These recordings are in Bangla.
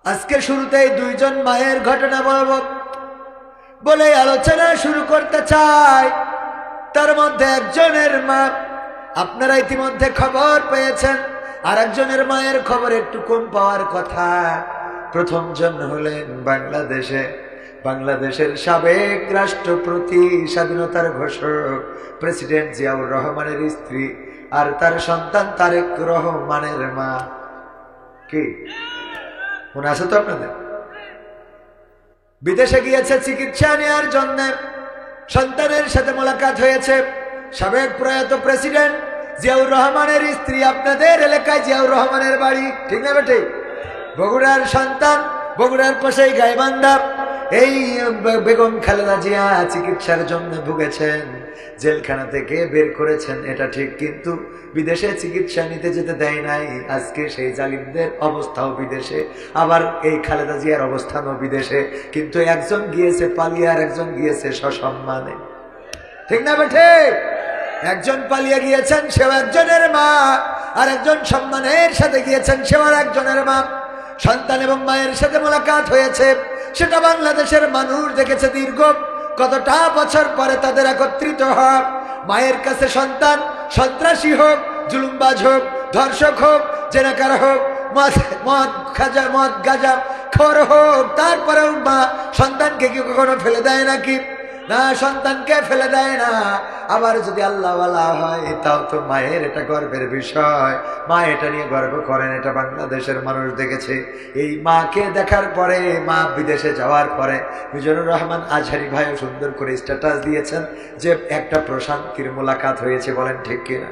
আজকে শুরুতেই দুইজন মায়ের ঘটনা বলবো বলে আলোচনা শুরু করতে চাই। তার মধ্যে একজনের মা আপনারা ইতিমধ্যে খবর পেয়েছেন, আর একজনের মায়ের খবর একটু কম পাওয়ার কথা। প্রথম জন হলেন বাংলাদেশের সাবেক রাষ্ট্রপতি, স্বাধীনতার ঘোষক প্রেসিডেন্ট জিয়াউর রহমানের স্ত্রী আর তার সন্তান তারেক রহমানের মা। কি মনে আছে তো আপনাদের? বিদেশে গিয়েছে চিকিৎসা নেওয়ার জন্য, সন্তানের সাথে মোলাকাত হয়েছে। সাবেক প্রয়াত প্রেসিডেন্ট জিয়াউর রহমানের স্ত্রী, আপনাদের এলাকায় জিয়াউর রহমানের বাড়ি, ঠিক না বেটে? বগুড়ার সন্তান, বগুড়ার পাশেই গাইবান্ধা। এই বেগম খালেদা জিয়া চিকিৎসার জন্য ভুগেছেন, জেলখানা থেকে বের করেছেন এটা ঠিক, কিন্তু বিদেশে চিকিৎসা নিতে যেতে দেয় নাই। আজকে সেই জালিমদের অবস্থাও বিদেশে, আবার এই খালেদা জিয়ার অবস্থানও বিদেশে, কিন্তু একজন গিয়েছে পালিয়ে আর একজন গিয়েছে সসম্মানে, ঠিক না বেঠে? একজন পালিয়ে গিয়েছেন, সেও একজনের মা, আর একজন সম্মানের সাথে গিয়েছেন, সেও আর একজনের মা। সন্তান এবং মায়ের সাথে মোলাকাত হয়েছে, সেটা বাংলাদেশের মানুষ দেখেছে। দীর্ঘ কতটা বছর পরে তাদের একত্রিত হওয়া। মায়ের কাছে সন্তান সন্ত্রাসী হোক, জুলুমবাজ হোক, ধর্ষক হোক, জেনাকার হোক, মদ গাঁজা খোর হোক, তারপরেও মা সন্তানকে কি কখনো ফেলে দেয় নাকি? না, সন্তানকে ফেলে দেয় না। আবার যদি আল্লাহওয়ালা হয় তাও তো মায়ের এটা গর্বের বিষয়, মা এটা নিয়ে গর্ব করেন। এটা বাংলাদেশের মানুষ দেখেছে। এই মাকে দেখার পরে, মা বিদেশে যাওয়ার পরে মিজানুর রহমান আজহারি ভাইও সুন্দর করে স্ট্যাটাস দিয়েছেন যে একটা প্রশান্তির মোলাকাত হয়েছে। বলেন ঠিক কিনা?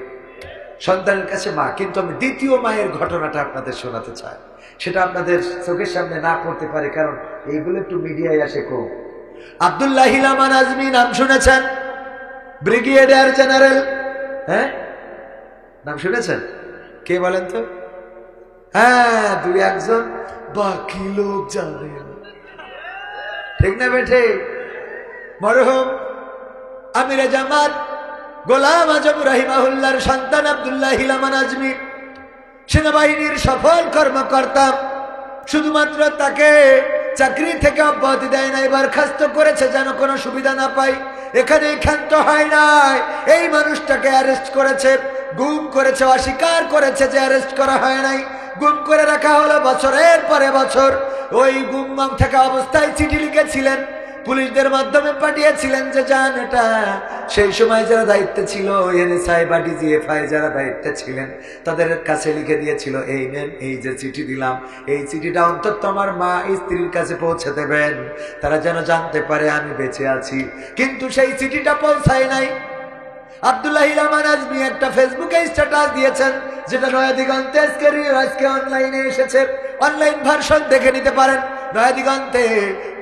সন্তানের কাছে মা। কিন্তু আমি দ্বিতীয় মায়ের ঘটনাটা আপনাদের শোনাতে চাই, সেটা আপনাদের চোখের সামনে না পড়তে পারে, কারণ এইগুলো একটু মিডিয়ায় আসে খুব। আব্দুল্লাহ হিলামান আজমি নাম শুনেছেন? ব্রিগেডিয়ার জেনারেল, হ্যাঁ নাম শুনেছেন? কে বলেন তো? হ্যাঁ, দুই একজন, বাকি লোক জানেন, ঠিক না বেঠে? মরহুম আমিরে জামাত গোলাম আজম রাহিমাহুল্লাহর সন্তান আব্দুল্লাহ হিলামান আজমি সেনাবাহিনীর সফল কর্মকর্তা। শুধুমাত্র তাকে চাকরি থেকে অব্যাহতি দেয় নাই, বরখাস্ত করেছে যেন কোনো সুবিধা না পাই। এখানে ক্ষান্ত হয় নাই, এই মানুষটাকে অ্যারেস্ট করেছে, গুম করেছে, অস্বীকার করেছে যে অ্যারেস্ট করা হয় নাই। গুম করে রাখা হলো বছরের পরে বছর। ওই গুম থাকা অবস্থায় চিঠি লিখেছিলেন, পুলিশদের মাধ্যমে পাঠিয়েছিলেন যে যান এটা। সেই সময় যারা দায়িত্বে ছিল, এনএসআই বা ডিজিএফআই যারা দায়িত্বে ছিলেন, তাদের কাছে লিখে দিয়েছিল, এই নেন, এই যে চিঠি দিলাম, এই চিঠিটা অন্তত আমার মা স্ত্রীর কাছে পৌঁছে দেবেন, তারা যেন জানতে পারে আমি বেঁচে আছি। কিন্তু সেই চিঠিটা পৌঁছায় নাই। আব্দুল্লাহ হিলামান আজমি একটা ফেসবুকে স্ট্যাটাস দিয়েছেন, যেটা নয়া দিগন্তে আজকে অনলাইনে এসেছে, অনলাইন ভার্সন দেখে নিতে পারেন। নয়া দিগন্তে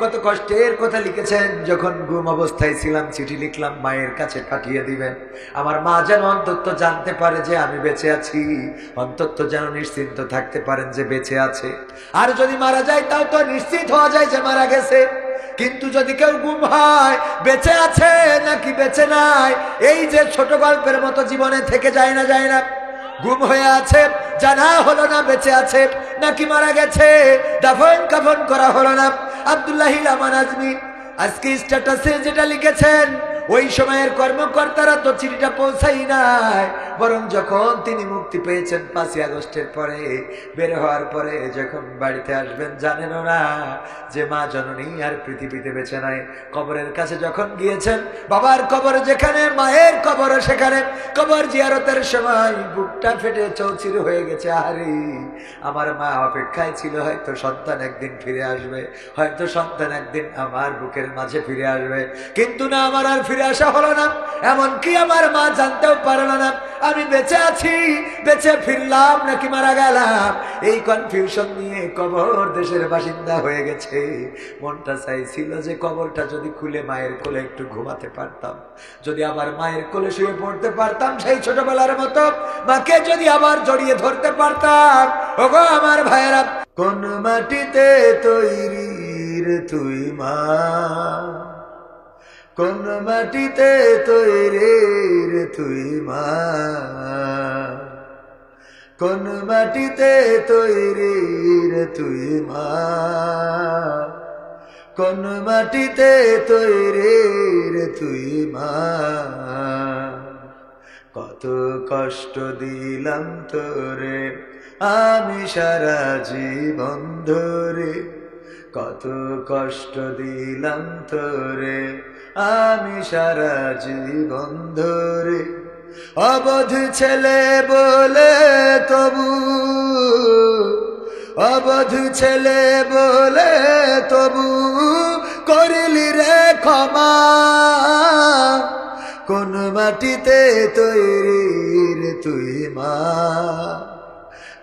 কত কষ্টের কথা লিখেছেন, যখন গুম অবস্থায় ছিলাম চিঠি লিখলাম মায়ের কাছে পাঠিয়ে দিবেন, আমার মা যেন অন্তত জানতে পারে যে আমি বেঁচে আছি, অন্তত যেন নিশ্চিন্ত থাকতে পারেন যে বেঁচে আছে। আর যদি মারা যায় তাও তো নিশ্চিত হওয়া যায় যে মারা গেছে। কিন্তু যদি কেউ গুম হয়, বেঁচে আছে নাকি বেঁচে নাই, এই যে ছোট গল্পের মতো জীবনে থেকে যায় না, গুম হয়ে আছে, জানা হলো না বেঁচে আছে নাকি মারা গেছে, দাফন কাফন করা হলো না। আব্দুল্লাহ হিলামান আজমি আজকে স্ট্যাটাসে যেটা লিখেছেন, ওই সময়ের কর্মকর্তারা তো চিঠিটা পৌঁছাই নাই, বরং যখন তিনি মুক্তি পেয়েছেন 5ই আগস্টের পরে, বের হওয়ার পরে যখন বাড়িতে আসবেন, জানেন না যে মা জননী আর পৃথিবীতে বেঁচে নাই। কবরের কাছে যখন গিয়েছেন, বাবার কবর যেখানে, মায়ের কবর সেখানে, কবর জিয়ারতের সময় বুকটা ফেটে চৌচির হয়ে গেছে। আরে আমার মা অপেক্ষায় ছিল, হয়তো সন্তান একদিন ফিরে আসবে, হয়তো সন্তান একদিন আমার বুকের মাঝে ফিরে আসবে, কিন্তু না, আমার আর ফিরে আসা হলো না। এমনকি আমার মা জানতেও পারল না আমি বেঁচে আছি, বেঁচে ফিরলাম নাকি মারা গেলাম। এই কনফিউশন নিয়ে কবর দেশের বাসিন্দা হয়ে গেছে। মনটা চাইছিল যে কবরটা যদি খুলে মায়ের কোলে একটু ঘুমাতে পারতাম, যদি আবার মায়ের কোলে শুয়ে পড়তে পারতাম সেই ছোটবেলার মতো, মাকে যদি আবার জড়িয়ে ধরতে পারতাম। ওগো আমার ভাইয়েরা, কোন মাটিতে তৈরি রে তুই মা, কোন মাটিতে তৈরি রে তুই মা, কোন মাটিতে তৈরি রে তুই মা, কোন মাটিতে তৈরি রে তুই মা। কত কষ্ট দিলাম তোরে আমি সারা জীবন ধরে, কত কষ্ট দিলাম তোরে আমি সারা জীবন ধরে। অবধ ছেলে বলে তবু, অবধ ছেলে বলে তবু করলি রে ক্ষমা। কোন মাটিতে তৈরি রে তুই মা,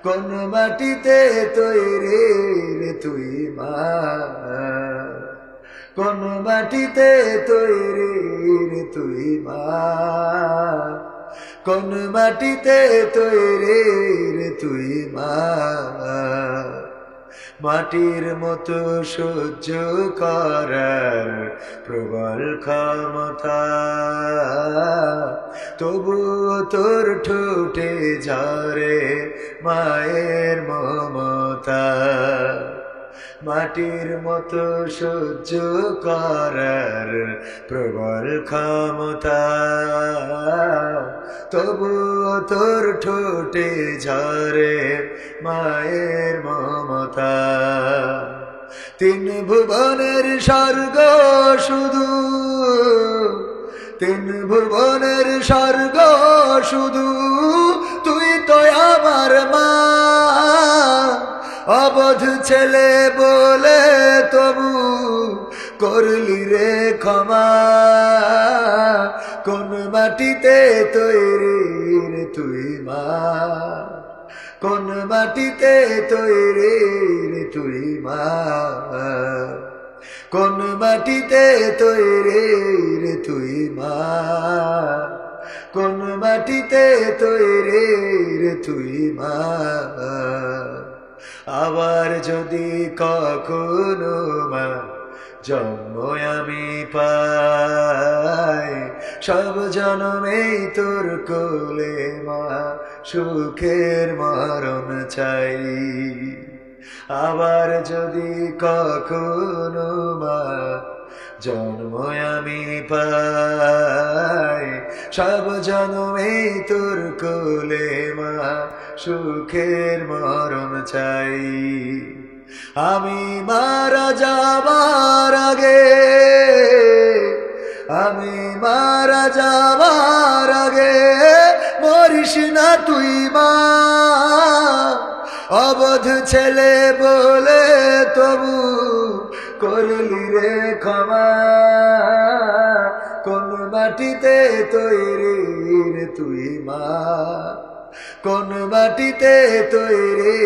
কোন মাটিতে তৈরি রে তুই মা, কোন মাটিতে তৈরি রে তুই মা, কোন মাটিতে তৈরি রে তুই মা। মাটির মতো সহ্য করার প্রবল ক্ষমতা, তবু তোর ঠোঁটে ঝরে মায়ের মমতা। মাটির মতো সহ্য করার প্রবল ক্ষমতা, তবু তোর ঠোঁটে ঝরে মায়ের মমতা। তিন ভুবনের স্বর্গ শুধু, তিন ভুবনের স্বর্গ শুধু তুই তো আমার মা। অবধ ছেলে বলে তবু করলি রে ক্ষমা। কোন মাটিতে তৈরি রে তুই মা, কোন মাটিতে তৈরি রে তুই মা, কোন মাটিতে তৈরি রে তুই মা, কোন মাটিতে তৈরি রে তুই মা। আবার যদি কখনো মা জন্ম আমি পাই, সব জনমেই তোর কোলে মা সুখের মরণ চাই। আবার যদি কখনো মা জন্ম আমি পাই, সব জনমেই তোর কোলে মা সুখের মরণ চাই। আমি মারা যাবার আগে, আমি মারা যাবার আগে মরিস না তুই মা। অবধ ছেলে বলে তবু করলি রে ক্ষমা। কোন মাটিতে তৈরি রে তুই মা, কোন মাটিতে তৈরি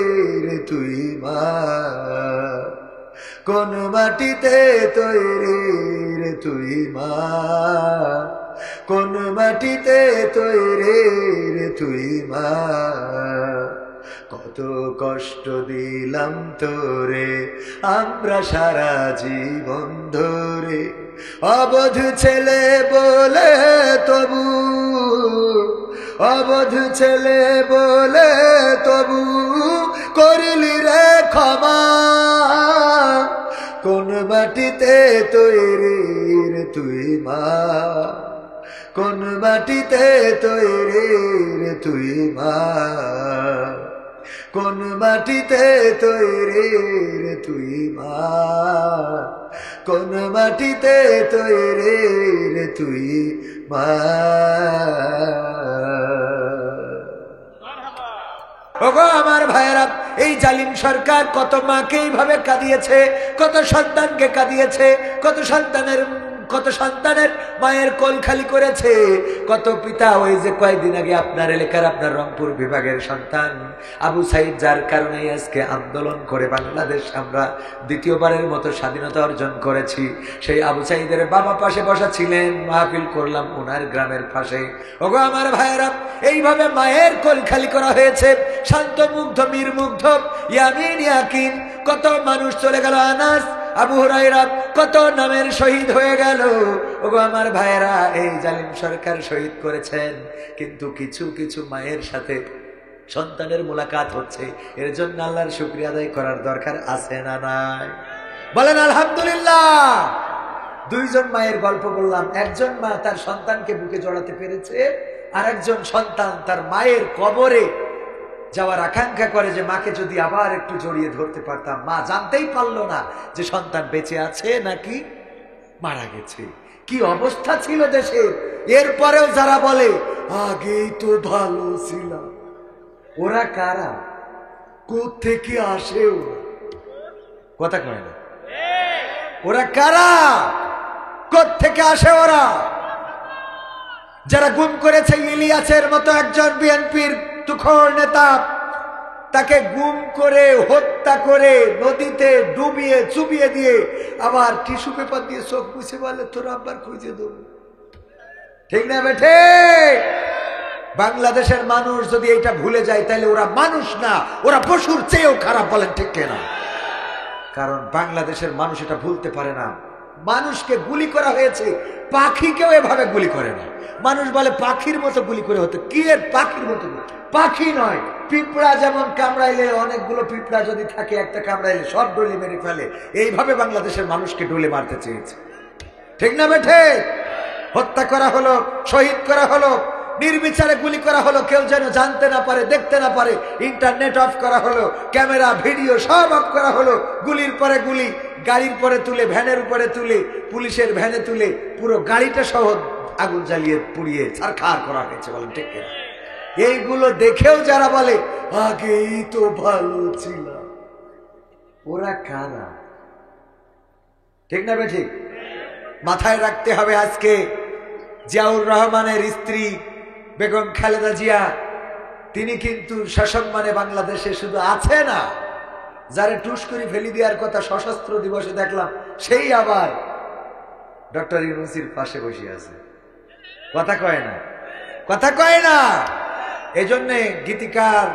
রে তুই মা, কোন মাটিতে তৈরি রে তুই মা, কোন মাটিতে তৈরি রে তুই মা। কত কষ্ট দিলাম তোরে আমরা সারা জীবন ধরে। অবধ ছেলে বলে তবু, অবধ ছেলে বলে তবু করলি রে ক্ষমা। কোন মাটিতে তৈরি রে তুই মা, কোন মাটিতে তৈরি রে তুই মা, কোন মাটিতে তৈরি রে তুই মা, কোন মাটিতে তৈরি রে তুই মা। ওগো আমার ভাইয়েরা, এই জালিম সরকার কত মাকে এইভাবে কাঁদিয়েছে, কত সন্তানকে কাঁদিয়েছে, কত সন্তানের মায়ের কোল খালি করেছে, কত পিতা। ওই যে কয়েকদিন আগে আপনার এলাকার, আপনার রংপুর বিভাগের সন্তান আবু সাইদ, যার কারণে আজকে আন্দোলন করে বাংলাদেশ আমরা দ্বিতীয়বারের মতো স্বাধীনতা অর্জন করেছি, সেই আবু সাইদের বাবা পাশে বসা ছিলেন, মাহফিল করলাম ওনার গ্রামের পাশে। ওগো আমার ভাইয়েরা, এইভাবে মায়ের কোল খালি করা হয়েছে। শান্ত মুগ্ধ, মীর মুগ্ধ, ইয়ামিন, ইয়াকিন, কত মানুষ চলে গেল। আনাস, আবু হুরায়রা, কত নামের শহীদ হয়ে গেল। ওগো আমার ভাইয়েরা, এই জালিম সরকার শহীদ করেছেন, কিন্তু কিছু কিছু মায়ের সাথে সন্তানের মোলাকাত হচ্ছে, এর জন্য আল্লাহর শুকরিয়া আদায় করার দরকার আছে না নাই? বলেন আলহামদুলিল্লাহ। দুইজন মায়ের গল্প বললাম। একজন মা তার সন্তানকে বুকে জড়াতে পেরেছে, আর একজন সন্তান তার মায়ের কবরে যাওয়ার আকাঙ্ক্ষা করে যে মাকে যদি আবার একটু জড়িয়ে ধরতে পারতাম। মা জানতেই পারলো না যে সন্তান বেঁচে আছে নাকি মারা গেছে। কি অবস্থা ছিল দেশের। এরপরেও যারা বলে আগেই তো ভালো ছিল, ওরা কারা? কোত্থেকে আসে ওরা? কথা কয় না। ওরা কারা? কোত্থেকে আসে ওরা? যারা গুম করেছে ইলিয়াসের মতো একজন বিএনপির তুখোড় নেতা, তাকে গুম করে হত্যা করে নদীতে ডুবিয়ে চুবিয়ে দিয়ে আবার টিস্যু পেপার দিয়ে চোখ মুছে বলে তোর আবার খুঁজে দেব। ঠিক না বেঠে? বাংলাদেশের মানুষ যদি এটা ভুলে যায় তাহলে ওরা মানুষ না, ওরা পশুর চেয়েও খারাপ। বলেন ঠিক না? কারণ বাংলাদেশের মানুষ এটা ভুলতে পারে না। মানুষকে গুলি করা হয়েছে, পাখিকেও এভাবে গুলি করে না। মানুষ বলে পাখির মতো গুলি করে হতো। কি এর পাখির মতো? পাখি নয়, পিঁপড়া যেমন কামড়াইলে অনেকগুলো পিঁপড়া যদি থাকে, একটা কামড়াইলে সব ডলে মেরে ফেলে, এইভাবে বাংলাদেশের মানুষকে ডলে মারতে চেয়েছে। ঠিক না বেঠে? হত্যা করা হলো, শহীদ করা হলো, নির্বিচারে গুলি করা হলো, কেউ যেন জানতে না পারে, দেখতে না পারে। ইন্টারনেট অফ করা হলো, ক্যামেরা ভিডিও সব অফ করা হলো। গুলির পরে গুলি, গাড়ির পরে তুলে, ভ্যানের উপরে তুলে, পুলিশের ভ্যানে তুলে পুরো গাড়িটা সহ আগুন জ্বালিয়ে পুড়িয়ে ছারখার করা হয়েছে। বলেন ঠিক না? এইগুলো দেখেও যারা বলে আগেই তো ভালো ছিল, ওরা কারা? ঠিক না বেঠিক? মাথায় রাখতে হবে। আজকে জিয়াউর রহমানের স্ত্রী বেগম খালেদা জিয়া, তিনি কিন্তু সসম্মানে বাংলাদেশে শুধু আছে না, যারে টুস করে ফেলি দেওয়ার কথা সশস্ত্র দিবসে দেখলাম, সেই আবার ডক্টর ইউনূসের পাশে বসে আছে। কথা কয় না, কথা কয় না। এজন্যে গীতিকার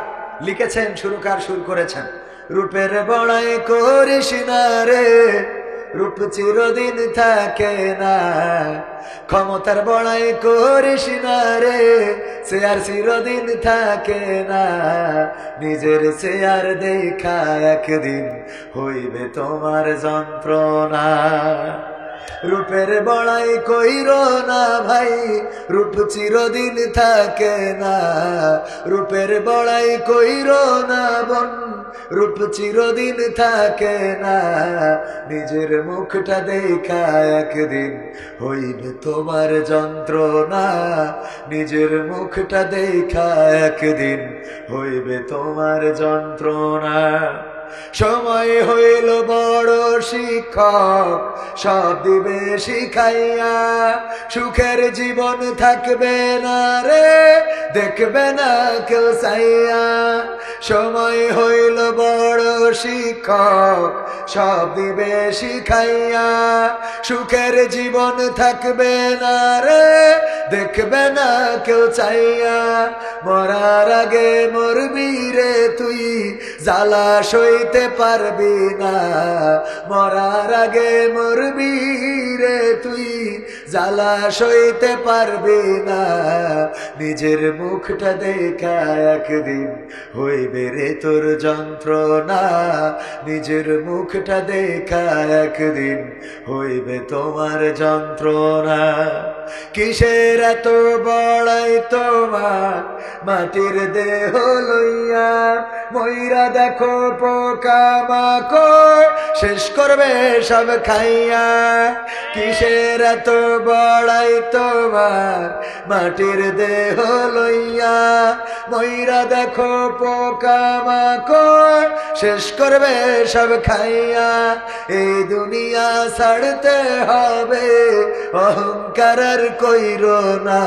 লিখেছেন, সুরকার সুর করেছেন, রূপের বড়াই করিস না রে, রূপ চিরদিন থাকে না, ক্ষমতার বড়াই করিস না রে, সে আর চিরদিন থাকে না, নিজের চেয়ার দেখা একদিন হইবে তোমার যন্ত্রণা। রূপের বড়াই কইর না ভাই, রূপ চিরদিন থাকে না, রূপের বড়াই কইর না বোন, রূপ চিরদিন থাকে না, নিজের মুখটা দেখা একদিন হইবে তোমার যন্ত্রণা, নিজের মুখটা দেখা একদিন হইবে তোমার যন্ত্রণা। সময় হইল বড় শিক্ষক, সব দিবে শিখাইয়া, সুখের জীবন থাকবে না রে, দেখবে না কেউ চাইয়া। সময় হইল বড় শিক্ষক, সব দিবে শিখাইয়া, সুখের জীবন থাকবে না রে, দেখবে না কেউ চাইয়া। মরার আগে মরবি রে তুই, জ্বালা সইতে পারবি না, মরার আগে মরবি রে তুই, জ্বালা সইতে পারবি না, নিজের মুখটা দেখা একদিন হইবে রে তোর যন্ত্রণা, নিজের মুখটা দেখা একদিন হইবে তোমার যন্ত্রণা। কিসের এত বড়াই তোমার মাটির দেহ লইয়া, ময়রা দেখো পোকা মাকড় শেষ করবে সব খাইয়া। কিসের এত বড়াই তোমার মাটির দেহ লইয়া, ময়রা দেখো পোকা মাকড় শেষ করবে সব খাইয়া। এই দুনিয়া ছাড়তে হবে, অহংকার আর কইরো না,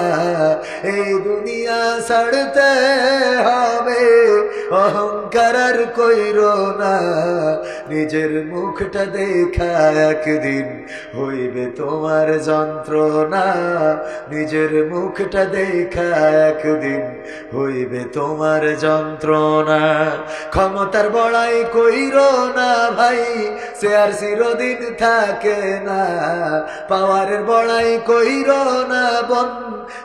এই দুনিয়া ছাড়তে হবে, অহংকার আর কইরো না, নিজের মুখটা দেখা একদিন হইবে তোমার যন্ত্রণা, নিজের মুখটা দেখা একদিন হইবে তোমার যন্ত্রণা। ক্ষমতার বড়াই কইরো না ভাই, সে আর চিরদিন থাকে না। পাওয়ারের বড়াই কইরো না বোন,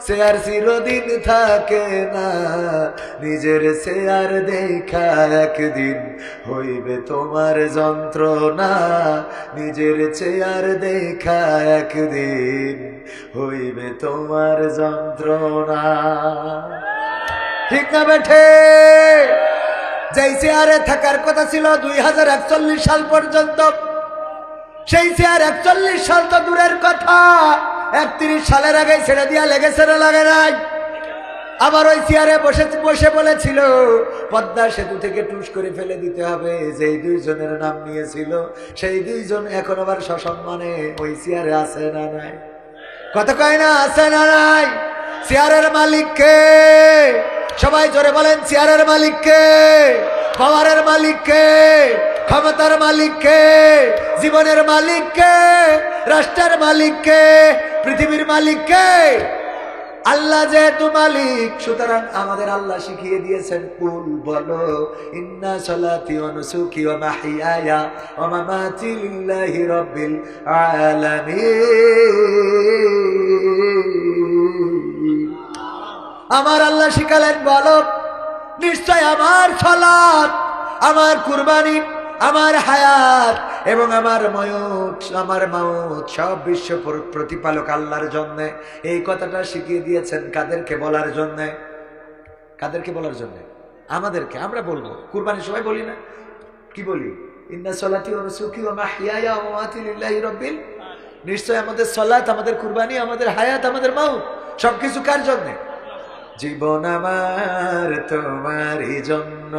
সে আর চিরদিন থাকে না। নিজের চেয়ার দেখা একদিন হইবে তোমার যন্ত্রণা, নিজের চেয়ার দেখা একদিন হইবে তোমার যন্ত্রণা। ঠিক না বেঠে? যেই চেয়ারে থাকার কথা ছিল 2041 সাল পর্যন্ত, সেই চেয়ার 41 সাল তো দূরের কথা, 31 সালের আগে ছেড়ে দিয়া লেগেছে না লাগে নাই? আবার ওই চেয়ারে বসে বলেছিল পদ্মা সেতু থেকে টুস করে ফেলে দিতে হবে। যেই দুইজনের নাম নিয়েছিল সেই দুইজন এখন আবার সসম্মানে ওই চেয়ারে আছে না নাই? কত কয় না আছে না নাই? চেয়ারের মালিক কে? সবাই জোরে বলেন, চেয়ারের মালিক কে? পাওয়ারের মালিক কে? ক্ষমতার মালিক কে? জীবনের মালিক কে? রাষ্ট্রের মালিক কে? পৃথিবীর মালিক কে? আল্লাহ যেহেতু মালিক, সুতরাং আমাদের আল্লাহ শিখিয়ে দিয়েছেন কুল বলো ইন্না সলাতি ওয়া নুসুকি ওয়া মাহইয়ায়া ওয়া মামাতি লিল্লাহি রাব্বিল আলামিন। আমার আল্লাহ শিখালেন বলো নিশ্চয় আমার সালাত, আমার কুরবানি, আমার হায়াত এবং আমার মাউত সব বিশ্ব প্রতিপালক আল্লাহর জন্য। এই কথাটা শিখিয়ে দিয়েছেন কাদেরকে বলার জন্য? কাদেরকে বলার জন্য? আমাদেরকে। আমরা বলবো কুরবানি সবাই বলি না? কি বলি? ইন্না সলাতি ওয়া নুসুকি ওয়া মাহইয়ায়া ওয়া মামাতি লিল্লাহি রাব্বিল। নিশ্চয় আমাদের সালাত, আমাদের কুরবানি, আমাদের হায়াত, আমাদের মাউত সবকিছু কার জন্য? জীবন আমার তোমারই জন্য,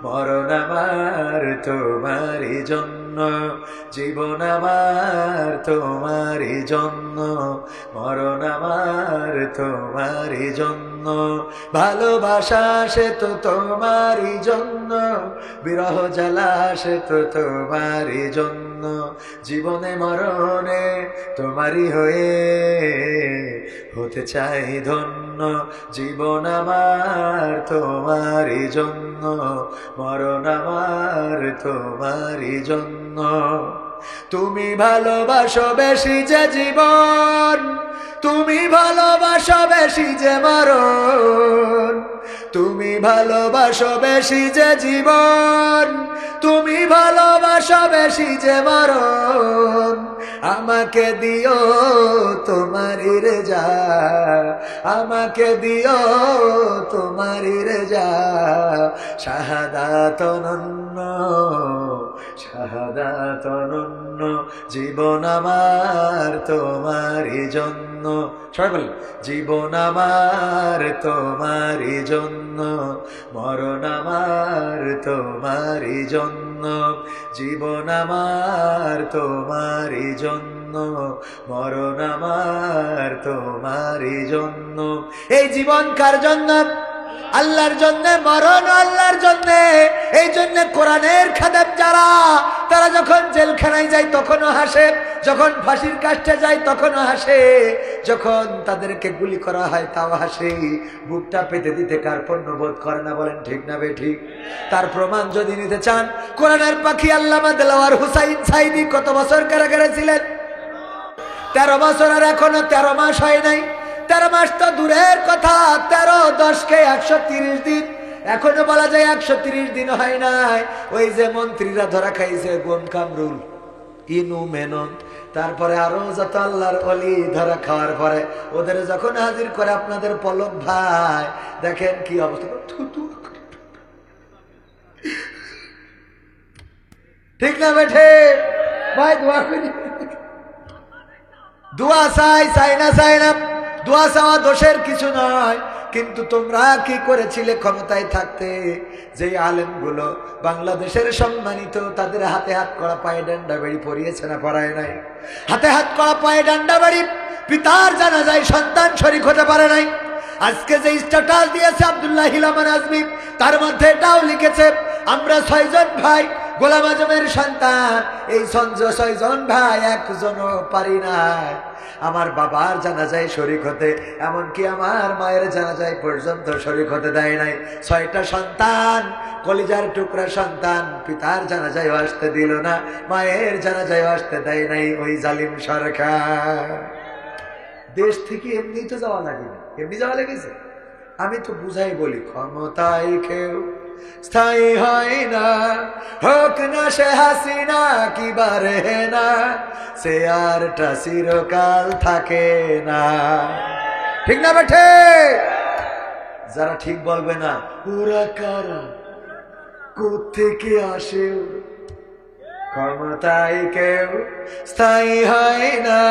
মরণ আমার তোমারই জন্য। জীবন আমার তোমারই জন্য, মরণ আমার তোমারই জন্য। ভালোবাসা সে তো তোমারই জন্য, বিরহ জ্বালা সে তো তোমারই জন্য। জীবনে মরণে তোমারই হয়ে হতে চাই ধন্য। জীবন আমার তোমারই জন্য, মরণ আমার তোমারই জন্য। তুমি ভালোবাসো বেশি যে জীবন, তুমি ভালোবাসো বেশি যে মরণ। তুমি ভালোবাসো বেশি যে জীবন, তুমি ভালোবাসো বেশি যে মরণ। আমাকে দিও তোমারই রেজা, আমাকে দিও তোমারই রেজা। শাহাদাত অনন্য, শাহাদাত অনন্য। জীবন আমার তোমারই জন্য। সবাই বলেন, জীবন আমার তোমারই জন্য, মরণ আমার তোমারই জন্য। জীবন আমার তোমারই জন্য, মরণ আমার তোমারই জন্য। এই জীবন কার জন্য? আল্লাহর জন্য। মরণ আল্লাহর জন্য। এই জন্য কোরআনের খাদেম যারা, তারা যখন জেলখানায় যায় তখনও হাসে, যখন ফাঁসির কাস্টে যায় তখনও হাসে, যখন তাদেরকে গুলি করা হয় তাও হাসে। বুকটা পেতে দিতে কার্পণ্য বোধ করে না? বলেন ঠিক না বে ঠিক? তার প্রমাণ যদি নিতে চান, কোরআনের পাখি আল্লামা দেলাওয়ার হুসাইন সাইদি কত বছর কারাগারে ছিলেন? 13 বছর। আর এখনো 13 মাস হয় নাই। 13 মাস তো দূরের কথা, 13×10 = 130 দিন। এখনো বলা যায় 130 দিন হয় নাই। ওই যে মন্ত্রীরা ধরা খাইছে, গোম কামরুল, ইনু মেনন, তারপরে আরো যত আল্লাহর ওলি ধরা খাওয়ার পরে ওদের যখন হাজির করে আপনাদের পলক ভাই, দেখেন কি অবস্থা। ঠিক না বেঠে ভাই? দোয়া করি, দোয়া চাই না চাই না, দোয়া চাওয়া দোষের কিছু নয়। কিন্তু তোমরা কি করেছিলে ক্ষমতায় থাকতে? যে আলেমগুলো বাংলাদেশের সম্মানিত, তাদের হাতে হাত করা, পায়ে ডান্ডা বাড়ি পরিয়েছে না পড়ায় নাই? হাতে হাত করা, পায়ে ডান্ডা বাড়ি। পিতার জানাজায় সন্তান শরীক হতে পারে নাই। আজকে যে স্ট্যাটাস দিয়েছে আব্দুল্লাহ হিলামান আজমি, তার মধ্যে এটাও লিখেছে আমরা 6 জন ভাই গোলাম আজমের সন্তান, এই 6 জন ভাই একজনও পারি না আমার বাবার জানাজায় শরীক হতে, এমনকি আমার মায়ের জানাজায় পর্যন্ত শরীক হতে দেয় নাই। 6টা সন্তান, কলিজার টুকরা সন্তান, পিতার জানাজায় আসতে দিল না, মায়ের জানাজায় আসতে দেয় নাই ওই জালিম সরকার। দেশ থেকে এমনি তো যাওয়া লাগে না, এমনি যাওয়া লেগেছে। আমি তো বুঝাই বলি, ক্ষমতায় কেউ স্থায়ী হয় না, হোক না সে হাসিনা কি বারে না, সে আরটা চিরকাল থাকে না। ঠিক না বেঠে? যারা ঠিক বলবে না, ওরা কারা, কোত্থেকে আসে? ক্ষমতায় কেউ স্থায়ী হয় না,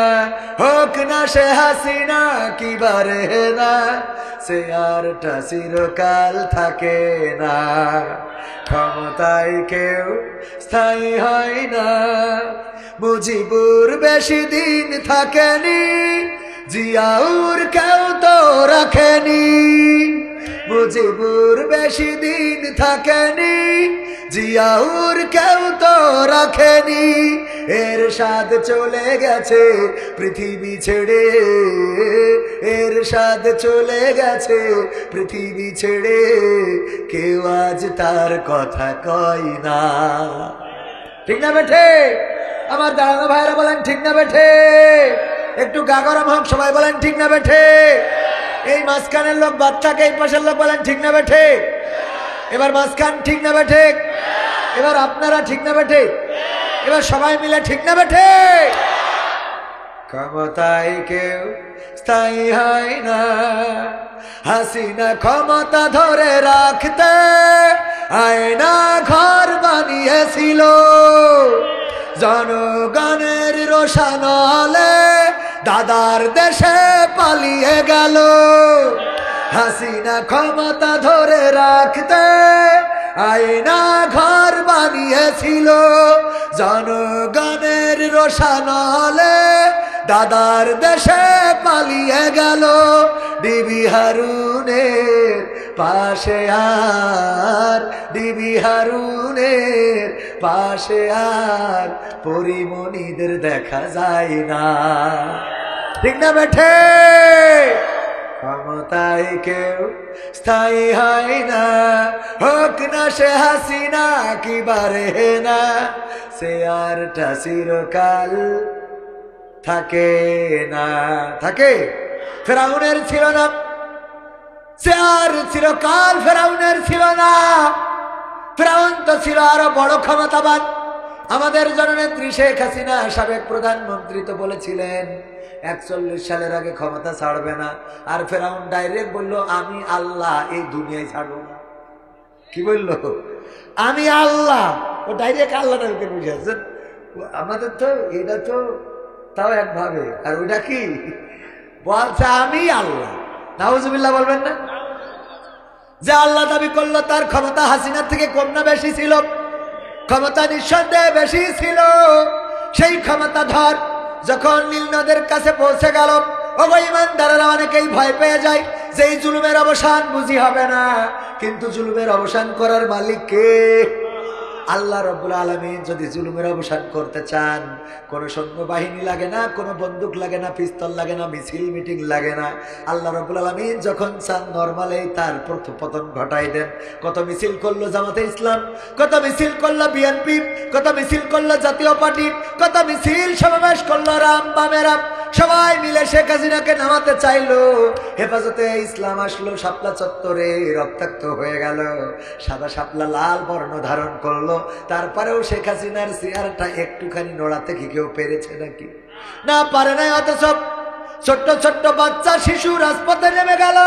হোক না সে হাসিনা কি বারে না, সে আরটা চিরকাল থাকে না। ক্ষমতায় কেউ স্থায়ী হয় না। মুজিবুর বেশি দিন থাকেনি, জিয়াউর কেউ তো রাখেনি। মুজিবুর বেশি দিন থাকেনি, জিয়াউর কেউ তো রাখেনি। এরশাদ চলে গেছে পৃথিবী ছেড়ে, এরশাদ চলে গেছে পৃথিবী ছেড়ে, কেউ আজ তার কথা কয় না। ঠিক না বেঠে? আমার দাঁড়ানো ভাইরা বলেন ঠিক না বেঠে? একটু গা গরম হোক, সবাই বলেন ঠিক না বেঠে? এই মাঝখানের লোক বাচ্চাকে, এই পাশের লোক বলেন ঠিক না বেঠে? এবার মাঝখান ঠিক না বেঠে? এবার আপনারা ঠিক না বেঠে? এবার সবাই মিলে ঠিক না বেঠে? ক্ষমতায় কেউ স্থায়ী হয় না, হাসিনা ক্ষমতা ধরে রাখতে আয়না ঘর বানিয়েছিল, জনগণের রোশানলে দাদার দেশে পালিয়ে গেল। হাসিনা ক্ষমতা ধরে রাখতে আয়না ঘর বানিয়েছিল, জনগণের রোশানলে দাদার দেশে পালিয়ে গেল। ডিবি হারুনের পাশে আর, ডিবি হারুনের পাশে আর পরিমণিদের দেখা যায় না। ঠিক না বেঠে? ক্ষমতায় কেউ স্থায়ী হয় না, হোক না সে হাসিনা কি বারে না, সে আরটা চিরকাল থাকে না। থাকে? ফেরাউনের ছিল না, সে আর চিরকাল ফেরাউনের ছিল না। ফেরাউন তো ছিল আরো বড় ক্ষমতাবান। আমাদের জননেত্রী শেখ হাসিনা সাবেক প্রধানমন্ত্রী তো বলেছিলেন 41 সালের আগে ক্ষমতা ছাড়বে না। আর ফেরাউন ডাইরেক্ট বলল, আমি আল্লাহ, এই দুনিয়ায় ছাড়বো না। কি বললো? আমি আল্লাহ। ও ডাইরেক্ট আল্লাহ টাকে বুঝেছেন। আমাদের তো এটা তো তাও একভাবে, আর ওইটা কি বলছে আমি আল্লাহ। নাউজুবিল্লাহ বলবেন না? যে আল্লাহ দাবি করলো তার ক্ষমতা হাসিনার থেকে কম না বেশি ছিল? ক্ষমতা নিঃসন্দেহে বেশি ছিল। সেই ক্ষমতা ধর যখন নীল নদের কাছে পৌঁছে গেল, ইমানদারেরা অনেকেই ভয় পেয়ে যায় যে এই জুলুমের অবসান বুঝি হবে না। কিন্তু জুলুমের অবসান করার মালিক কে? আল্লাহ রাব্বুল আলামিন। যদি জুলুমের অবসান করতে চান, কোনো সৈন্যবাহিনী লাগে না, কোনো বন্দুক লাগে না, পিস্তল লাগে না, মিছিল মিটিং লাগে না। আল্লাহ রাব্বুল আলামিন যখন চান নরমালেই তার পতন ঘটাই দেন। কত মিছিল করলো জামাতে ইসলাম, কত মিছিল করলো বিএনপি, কত মিছিল করলো জাতীয় পার্টি, কত মিছিল সমাবেশ করলো রাম বামেরা। সবাই মিলে শেখ হাসিনাকে নামাতে চাইলো। হেফাজতে ইসলাম আসলো শাপলা চত্বরে, রক্তাক্ত হয়ে গেল। সাদা শাপলা লাল বর্ণ ধারণ করলো। তারপরেও শেখ হাসিনার চেয়ারটা একটুখানি নড়াতে কি কেউ পেরেছে নাকি? না, পারে নাই। অথচ ছোট্ট ছোট্ট বাচ্চা শিশু রাজপথে নেমে গেল,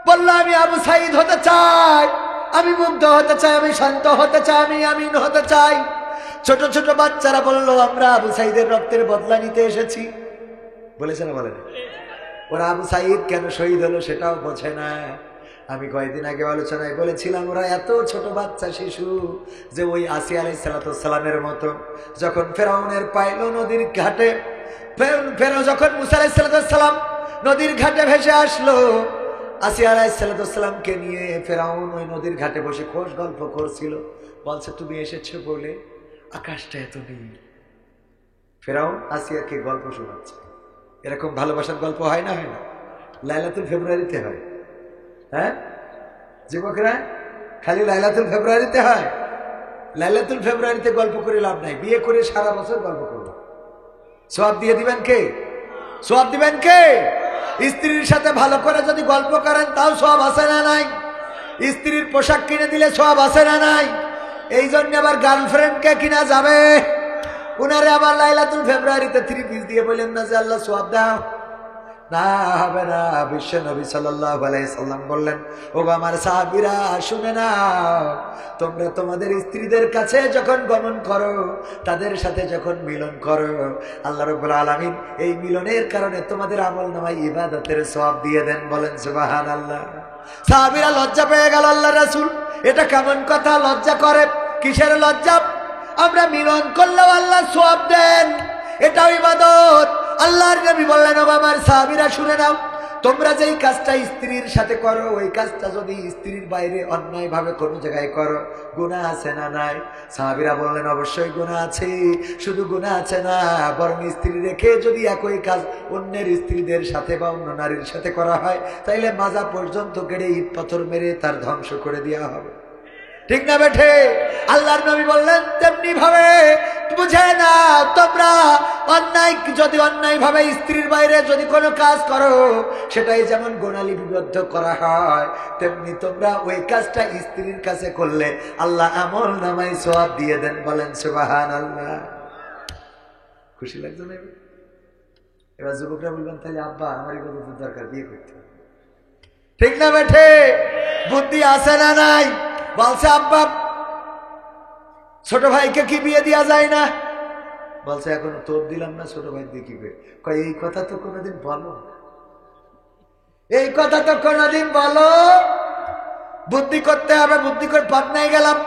বললো আমি আবু সাইদ হতে চাই, আমি মুগ্ধ হতে চাই, আমি শান্ত হতে চাই, আমি আমিন হতে চাই। ছোট ছোট বাচ্চারা বললো আমরা আবু সাইদের রক্তের বদলা নিতে এসেছি। বলেছে না? বলেন। ওরা আবু সাইদ কেন শহীদ হলো সেটাও বোঝে না। আমি কয়েকদিন আগে আলোচনায় বলেছিলাম ওরা এত ছোট বাচ্চা শিশু যে ওই আসিয়া আলাইহিস সালামের মতো যখন ফেরাউনের পাইল নদীর ঘাটে, যখন মুসা আলাইহিস সালাম নদীর ঘাটে ভেসে আসলো, আসিয়া আলাইহিস সালামকে নিয়ে ফেরাউন ওই নদীর ঘাটে বসে খোশ গল্প করছিল। বলছে তুমি এসেছো বলে আকাশটা এত নীল। ফেরাউন আসিয়াকে গল্প শোনাচ্ছে। এরকম ভালোবাসার গল্প হয় না, হয় না? লাইলাতুল ফেব্রুয়ারিতে হয়। হ্যাঁ যুবকরা, খালি লাইলাতুল ফেব্রুয়ারিতে হয়? লাইলাতুল ফেব্রুয়ারিতে গল্প করে লাভ নাই, বিয়ে করে সারা বছর গল্প করবো। সওয়াব দিয়ে দিবেন কে? সওয়াব দিবেন কে? স্ত্রীর সাথে ভালো করে যদি গল্প করেন তাও সওয়াব আছে না নাই? স্ত্রীর পোশাক কিনে দিলে সওয়াব আছে না নাই? এই জন্য আবার গার্লফ্রেন্ডকে কিনা যাবে, উনারে আবার লাইলাতুল ফেব্রুয়ারিতে 3 পিস দিয়ে বললেন না যে আল্লাহ সওয়াব দাও, না হবে না। বিশ্ব নবী সাল্লাল্লাহু আলাইহি সাল্লাম বললেন, ও আমার সাহাবীরা শুনে নাও, তোমরা তোমাদের স্ত্রীদের কাছে যখন গমন করো, তাদের সাথে যখন মিলন করো, আল্লাহ রাব্বুল আলামিন এই মিলনের কারণে তোমাদের আমলনামায় ইবাদতের সওয়াব দিয়ে দেন। বলেন সুবহানাল্লাহ। সাহাবীরা লজ্জা পেয়ে গেল, আল্লাহর রাসূল এটা কেমন কথা? লজ্জা করে কিসের লজ্জা? আমরা মিলন করলেও আল্লাহ সওয়াব দেন, এটাও ইবাদত। আল্লাহর নবী বললেন, ও আমার সাহাবীরা শুনে নাও, তোমরা যেই কাজটা স্ত্রীর সাথে করো, ওই কাজটা যদি স্ত্রীর বাইরে অন্যায় ভাবে কোনো জায়গায় করো, গুনাহ আছে না নাই? সাহাবীরা বললেন, অবশ্যই গুনাহ আছে। শুধু গুনাহ আছে না, বরং স্ত্রী রেখে যদি একই কাজ অন্যের স্ত্রীদের সাথে বা অন্য নারীর সাথে করা হয়, তাইলে মাজা পর্যন্ত কেড়ে ইট পাথর মেরে তার ধ্বংস করে দেওয়া হবে। ঠিক না বেঠে? আল্লাহর নবী বললেন, তেমনি ভাবে বুঝে না, তোমরা অন্যায় যদি অন্যায় ভাবে স্ত্রীর বাইরে যদি কোনো কাজ করো, সেটাই যেমন গুনাহ লিপিবদ্ধ করা হয়, তেমনি তোমরা ওই কাজটা স্ত্রীর কাছে করলে আল্লাহ আমল নামায় সওয়াব দিয়ে দেন। বলেন সুবহানাল্লাহ। খুশি লাগছে না? এবার যুবকরা বলবেন, তাহলে আব্বা আমার এই কথা দরকার, বিয়ে করতে। ঠিক না বেঠে? বুদ্ধি আছে না নাই? বলছে, আব্বা ছোট ভাইকে কি বিয়ে দেওয়া যায় না? বলছে, এখনো তোর দিলাম না, ছোট ভাই দিয়ে কি বিয়ে? কয়, এই কথা তো কোনোদিন বলো, এই কথা তো কোনোদিন বলো। বুদ্ধি করতে হবে, বুদ্ধি করে পাবনায় গেলাম।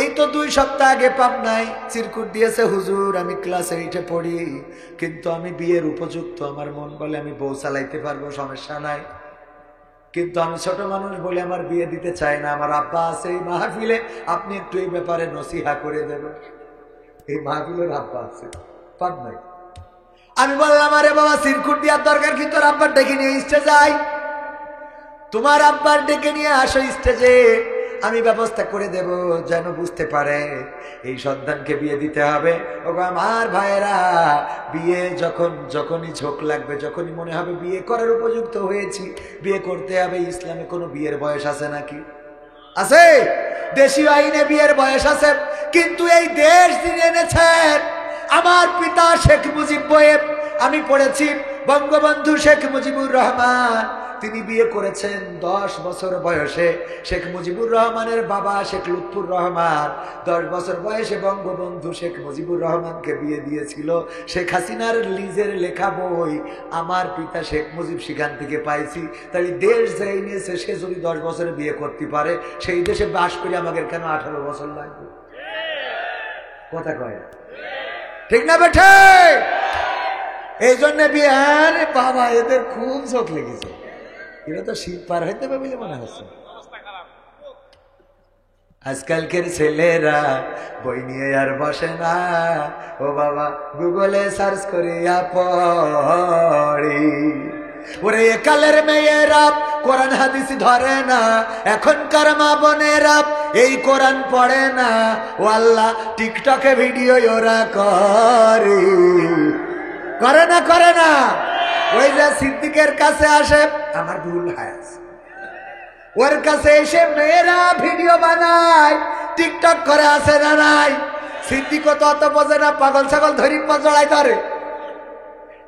এই তো 2 সপ্তাহ আগে পাবনায় চিরকুট দিয়েছে, হুজুর আমি ক্লাস 8-এ পড়ি, কিন্তু আমি বিয়ের উপযুক্ত, আমার মন বলে আমি বউ চালাইতে পারবো, সমস্যা নাই, কিন্তু আমি ছোট মানুষ বলে আমার বিয়ে দিতে চাই না। আমার আব্বা আছে এই মাহফিলে, আপনি একটু এই ব্যাপারে নসিহা করে দেবেন। এই মাহফিলের আব্বা আছে পাবনায়। আমি বললাম, আরে বাবা চিরকুট দেওয়ার দরকার কি? তোর আব্বার ডেকে নিয়ে স্টেজে আয়, তোমার আব্বার ডেকে নিয়ে আসো স্টেজে, আমি ব্যবস্থা করে দেব, যেন বুঝতে পারে এই সন্তানকে বিয়ে দিতে হবে। ও আমার ভাইয়েরা, বিয়ে যখনই ঝোঁক লাগবে, যখনই মনে হবে বিয়ে করার উপযুক্ত হয়েছি, বিয়ে করতে হবে। ইসলামে কোনো বিয়ের বয়স আছে নাকি? আছে? দেশীয় আইনে বিয়ের বয়স আছে, কিন্তু এই দেশ যিনি এনেছেন আমার পিতা শেখ মুজিব বইয়ে আমি পড়েছি, বঙ্গবন্ধু শেখ মুজিবুর রহমান, তিনি বিয়ে করেছেন 10 বছর বয়সে। শেখ মুজিবুর রহমানের বাবা শেখ লুৎফুর রহমান 10 বছর বয়সে বঙ্গবন্ধু শেখ মুজিবুর রহমানকে বিয়ে দিয়েছিল। শেখ হাসিনার লিজের লেখা বই আমার পিতা শেখ মুজিব সেখান থেকে পাইছি। তাই দেশ যাই নিয়েছে, সে যদি 10 বছরে বিয়ে করতে পারে, সেই দেশে বাস করে আমাদের কেন 18 বছর লাগবে? কথা কয় ঠিক না বেঠে? এই জন্য বিয়ে, আরে বাবা এদের খুব চোখ লেগেছে, এরা তো শীত পার হইতে পারবে বলে মনে হচ্ছে। আজকালকের ছেলেরা বই নিয়ে আর বসে না, ও বাবা গুগলে সার্চ করিয়া পড়ি। ওরে একালের মেয়েরা কোরআন হাদিস ধরে না, এখনকার মা বোনেরা এই কোরআন পড়ে না। ও আল্লাহ, টিকটকে ভিডিও ওরা করে না, করে না। ওই যে সিদ্দিকের কাছে আসে, আমার ভুল হয়, ওর কাছে এসে মেয়েরা ভিডিও বানায়, টিকটক করে, আসে না নাই? সিদ্দিক তো অত বোঝে না, পাগল ছাগল ধরি জড়াই ধরে।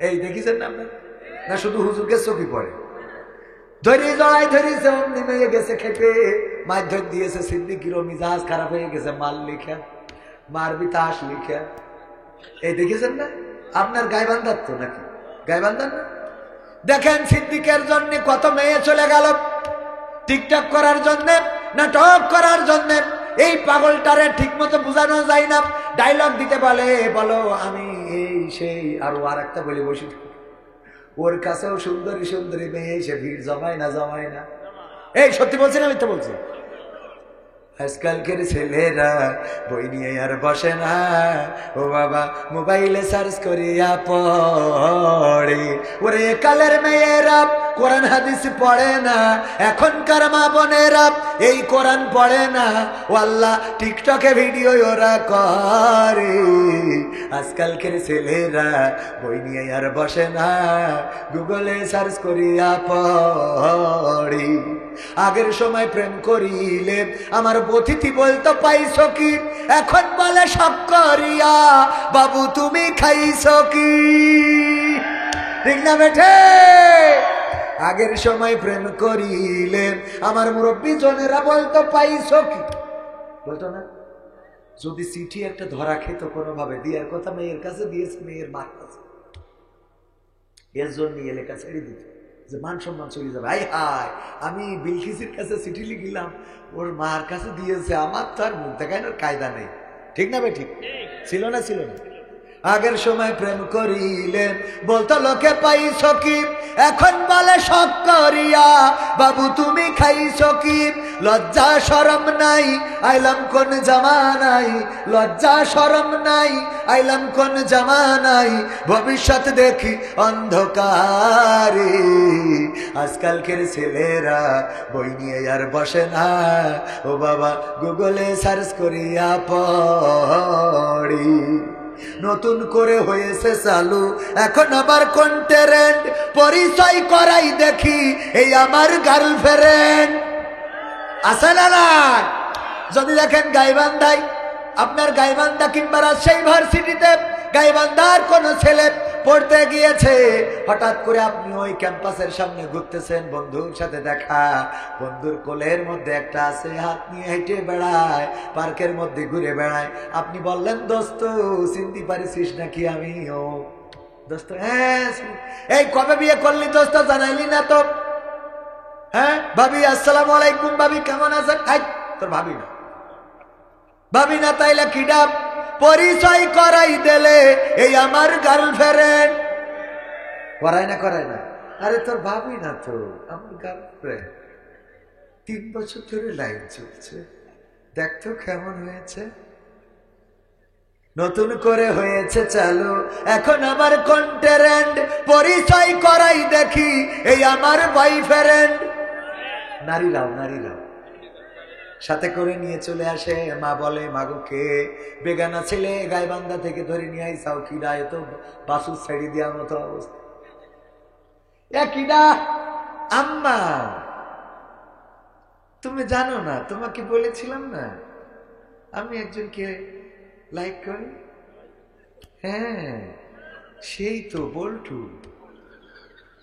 এই দেখেছেন না আপনার? না শুধু হুজুরকে চোখে পড়ে, ধরি জড়াই ধরিছে, অমনি মেয়ে গেছে খেপে, মারধর দিয়েছে। সিদ্দিকেরও মিজাজ খারাপ হয়ে গেছে, মাল লিখা মারবি তাস লিখা। এই দেখেছেন না? আপনার গাইবান্ধার তো নাকি? গাইবান্ধার না? দেখেন সিদ্দিকের জন্য কত মেয়ে চলে গেল টিকটক করার জন্য, নাটক করার জন্য। এই পাগলটারে ঠিক মতো বোঝানো যায় না, ডায়লগ দিতে বলে, বলো আমি এই সেই, আর ও আর একটা বলে বসে। ওর কাছেও সুন্দরী সুন্দরী মেয়ে এসে ভিড় জমায় না, জমায় না। এই সত্যি বলছি না মিথ্যা বলছি? আজকালকের ছেলেরা বই নিয়ে আর বসে না, ও বাবা মোবাইলে সার্চ করিয়া পড়ে। ওরে কালের মেয়েরা কোরআন হাদিস পড়ে না, এখনকার মা বোনেরা এই কোরআন পড়ে না, ও আল্লাহ টিকটকে ভিডিও ওরা করে। আজকালকের ছেলেরা বই নিয়ে আর বসে না, গুগলে সার্চ করিয়া পড়ে। আগের সময় প্রেম করিলে আমার অতিথি বলতো পাইছো কি, এখন বলে সব করিয়া বাবু তুমি খাইছো কি, ঠিক না বেঠে? আগের সময় প্রেম করিলে আমার মুরব্বী জনেরা বলতো পাইছো কি, বলতো না? যদি চিঠি একটা ধরা খেত কোনোভাবে দিয়ার কথা, মেয়ের কাছে দিয়েছে, মেয়ের মার কাছে, এর জন্য এলাকা ছেড়ে দিত যে মান সম্মান চলে যাবে। হাই হাই, আমি বিলকিসের কাছে চিঠি লিখিলাম, ওর মার কাছে দিয়েছে, আমার তো আর মুখ দেখানোর কায়দা নেই, ঠিক না ভাই? ঠিক ছিল না? ছিল না? আগের সময় প্রেম করিলে বলতো লোকে পাইছো কি, এখন বলে শখ করিয়া বাবু তুমি খাইছো কি। লজ্জা শরম নাই, আইলাম কোন জামানাই, লজ্জা শরম নাই, আইলাম কোন জামানাই, ভবিষ্যৎ দেখি অন্ধকারে। আজকালকের ছেলেরা বই নিয়ে আর বসে না, ও বাবা গুগলে সার্চ করিয়া পড়ি। নতুন করে হয়েছে চালু এখন আবার কন্টেন্ট, পরিচয় করাই দেখি এই আমার গার্লফ্রেন্ড। আছে না না? যদি দেখেন গাইবান্ধায়, আপনার গাইবান্ধা কিংবা রাজশাহী ইউনিভার্সিটিতে গাইবান্ধার কোন ছেলে পড়তে গিয়েছে, হঠাৎ করে আপনি ওই ক্যাম্পাসের সামনে ঘুরতেছেন, বন্ধুর সাথে দেখা, বন্ধুর কোলের মধ্যে একটা আছে, হাত নিয়ে হেঁটে বেড়ায়, পার্কের মধ্যে ঘুরে বেড়ায়। আপনি বললেন দোস্ত চিনতে পারিস নাকি আমি? ও দোস্ত, হ্যাঁ। এই কবে বিয়ে করলি দোস্ত, জানাইলি না তো? হ্যাঁ ভাবি, আসসালামু আলাইকুম ভাবি, কেমন আছেন? তোর ভাবি না? ভাবি না তাইলে কি ডাব? পরিচয় করাই দিলে এই আমার গার্লফ্রেন্ড। করায় না? করায় না? আরে তোর ভাবি না তো, আমার গার্লফ্রেন্ড। 3 বছর ধরে লাইন চলছে, দেখতো কেমন হয়েছে। নতুন করে হয়েছে চালু এখন আমার কন্টেন্ট, পরিচয় করাই দেখি এই আমার বয়ফ্রেন্ড। নারীরাও সাথে করে নিয়ে চলে আসে, মা বলে মাগো কে? বেগানা ছেলে গাইবান্ধা থেকে ধরে নিয়ে আই সাউকিরা, এত বাসু ছেড়ে দেওয়ার মতো অবস্থা। কিডা? আম্মা, তুমি জানো না, তোমাকে বলেছিলাম না আমি একজনকে লাইক করি? হ্যাঁ সেই তো বল্টু।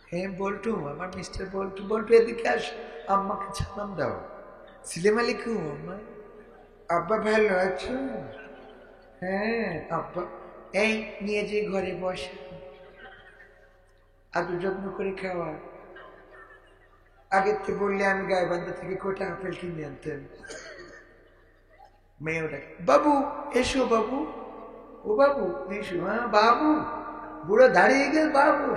হ্যাঁ বল্টু, আমার মিস্টার বল্টু। বল্টু এদিকে আস, আম্মাকে সালাম দাও। সালাম আলাইকুম আম্মা। আব্বা ভালো আছো? হ্যাঁ আব্বা। এই নিয়ে যে ঘরে বস, আদর যত্ন করে খাওয়া। আগের থেকে বললে আমি গাইবান্ধা থেকে কোটা আপেল কিনে আনতেন। মেয়ে ডাকে, বাবু এসো বাবু। ও বাবু এসো। হ্যাঁ বাবু, বুড়ো দাঁড়িয়ে গেল বাবু।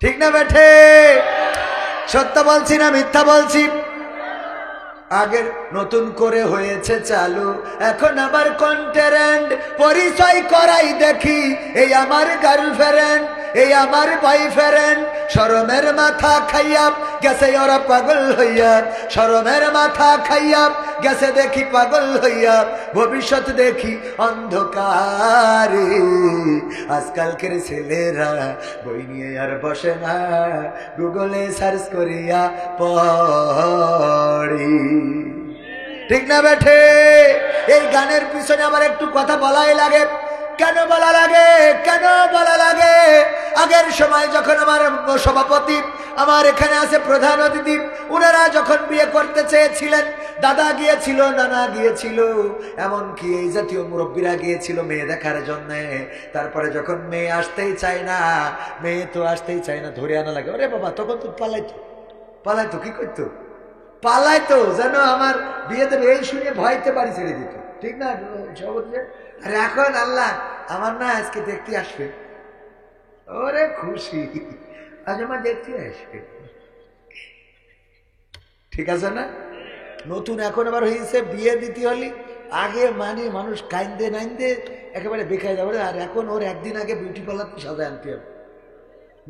ঠিক না বেঠে? সত্য বলছি না মিথ্যা বলছি? আগের নতুন করে হয়েছে চালু এখন আবার কন্টেন্ট, পরিচয় করাই দেখি এই আমার গার্লফ্রেন্ড, এই আমার বয়ফ্রেন্ড। শরমের মাথা খাইয়া গেছে ওরা পাগল হইয়া, শরমের মাথা খাইয়া গেছে দেখি পাগল হইয়া, ভবিষ্যৎ দেখি অন্ধকারে। আজকালকের ছেলেরা বই নিয়ে আর বসে না, গুগলে সার্চ করিয়া পড়ি। ঠিক না বেঠে? এই গানের পিছনে আমার একটু কথা বলাই লাগে। কেন বলা লাগে? কেন বলা লাগে? আগের সময় যখন আমার সভাপতি, আমার এখানে আছে প্রধান অতিথি, ওনারা যখন বিয়ে করতে চেয়েছিলেন, দাদা গিয়েছিল, নানা গিয়েছিল, এমনকি এই জাতীয় মুরব্বীরা গিয়েছিল মেয়ে দেখার জন্য। তারপরে যখন মেয়ে আসতেই চায় না, মেয়ে তো আসতেই চায় না, ধরে আনা লাগে। ওরে বাবা, তখন তো পালাইতো কি করতো? পালাইতো যেন আমার বিয়ে দেবে এই শুনে ভয়তে বাড়ি ছেড়ে দিত। ঠিক না সভাপতি? আর এখন আল্লাহ আমার না আজকে দেখতে আসবে, ওরে খুশি, আজ আমার দেখতে আসবে। ঠিক আছে না? নতুন এখন আবার হয়েছে বিয়ে দিতে হলে আগে মানে মানুষ কাইন্দে নাইন্দে একেবারে বেকার যাবে, আর এখন ওর একদিন আগে বিউটি পার্লার সাজায় আনতে হবে,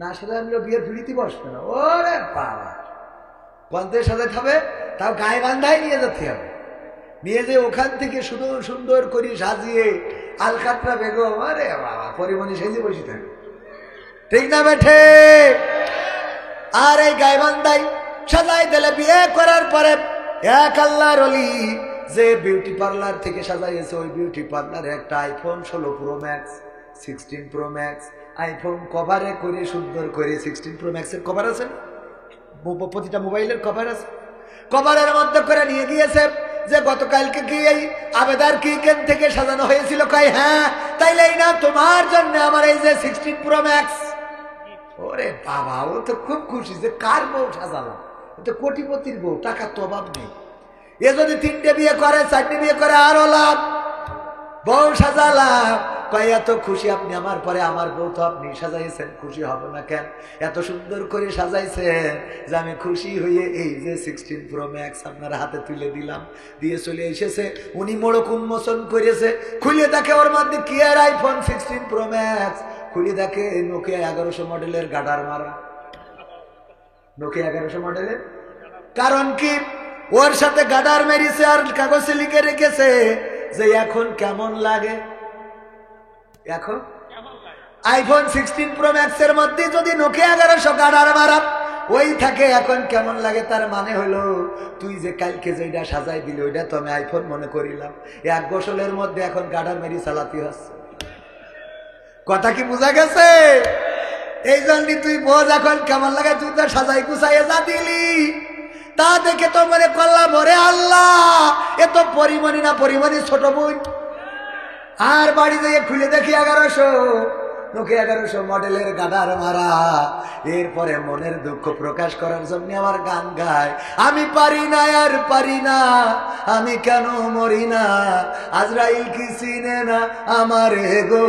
না সাজায় আনলে বিয়ের পিড়িতে বসবে না। ওরে বাবা, পঞ্চে সাজাতে হবে, তাও গায়ে বান্ধাই নিয়ে যেতে হবে, নিয়ে যে ওখান থেকে সুন্দর সুন্দর করে সাজিয়ে আলকাতরা বেগম, আরে বাবা পরিমণি সেজে বসে থাকে, ঠিক না বেঠে? আর এই গায়ে বান্ধাই সাজাই দিলে বিয়ে করার পরে এক আল্লাহর ওলি যে বিউটি পার্লার থেকে সাজাইছে, ওই বিউটি পার্লারে একটা iPhone 16 Pro Max, 16 Pro Max iPhone কভারে করে সুন্দর করে, 16 প্রো ম্যাক্সের কভার আছে, প্রতিটা মোবাইলের কভার আছে, কভারের মধ্যে করে নিয়ে গিয়েছে যে গতকালকে কি এই আবেদার কিচেন থেকে সাজানো হয়েছিল? কয় হ্যাঁ। তাইলে এই না তোমার জন্য আমার এই যে 16 প্রো ম্যাক্স। ওরে বাবা, ও তো খুব খুশি যে কার বউ সাজালাম, তো কোটিপতির বউ, টাকার তো অভাব নেই। এ যদি 3টে বিয়ে করে 4টে বিয়ে করে আরো লাভ, বউ সাজালাম। কয় এত খুশি আপনি আমার পরে, আমার বউ তো আপনি সাজাইছেন, খুশি হব না কেন? এত সুন্দর করে সাজাইছেন যে আমি খুশি হয়ে এই যে 16 প্রো ম্যাক্স আপনার হাতে তুলে দিলাম, দিয়ে চলে এসেছে। উনি মোড়ক উন্মোচন করেছে, খুলে দেখে ওর মধ্যে কি আর আইফোন 16 প্রো ম্যাক্স, খুলে দেখে নোকিয়া 1100 মডেলের গাডার মারা, নোকিয়া 1100 মডেলের। কারণ কি? ওর সাথে গাডার মেরিছে আর কাগজে লিখে রেখেছে যে এখন কেমন লাগে। এখন আইফোন 16 প্রো ম্যাক্স এর মধ্যে যদি নোকিয়া 1100 গাডার মারা ওই থাকে, এখন কেমন লাগে তার মানে হলো তুই যে কালকে যেটা সাজাই দিলি ওইটা তো আমি আইফোন মনে করিলাম, 1 গোসলের মধ্যে এখন গাডার মেরি চালাতে হচ্ছে। কথা কি বোঝা গেছে? এই জন্য তুই বোঝ এখন কেমন লাগে, তুই তো সাজাই গুছাইয়ে যা দিলি, তা দেখে তো মনে করলাম ওরে আল্লাহ এ তো পরিমণি না, পরিমণি ছোট বোন। আর বাড়ি থেকে খুলে দেখি 1100 নোকিয়া 1100 মডেলের গাডার মারা। এরপরে মনের দুঃখ প্রকাশ করার জন্য আমার গান গায়, আমি পারি না আর পারি না, আমি কেন মরি না, আজরাইল কি চিনে না আমার গো,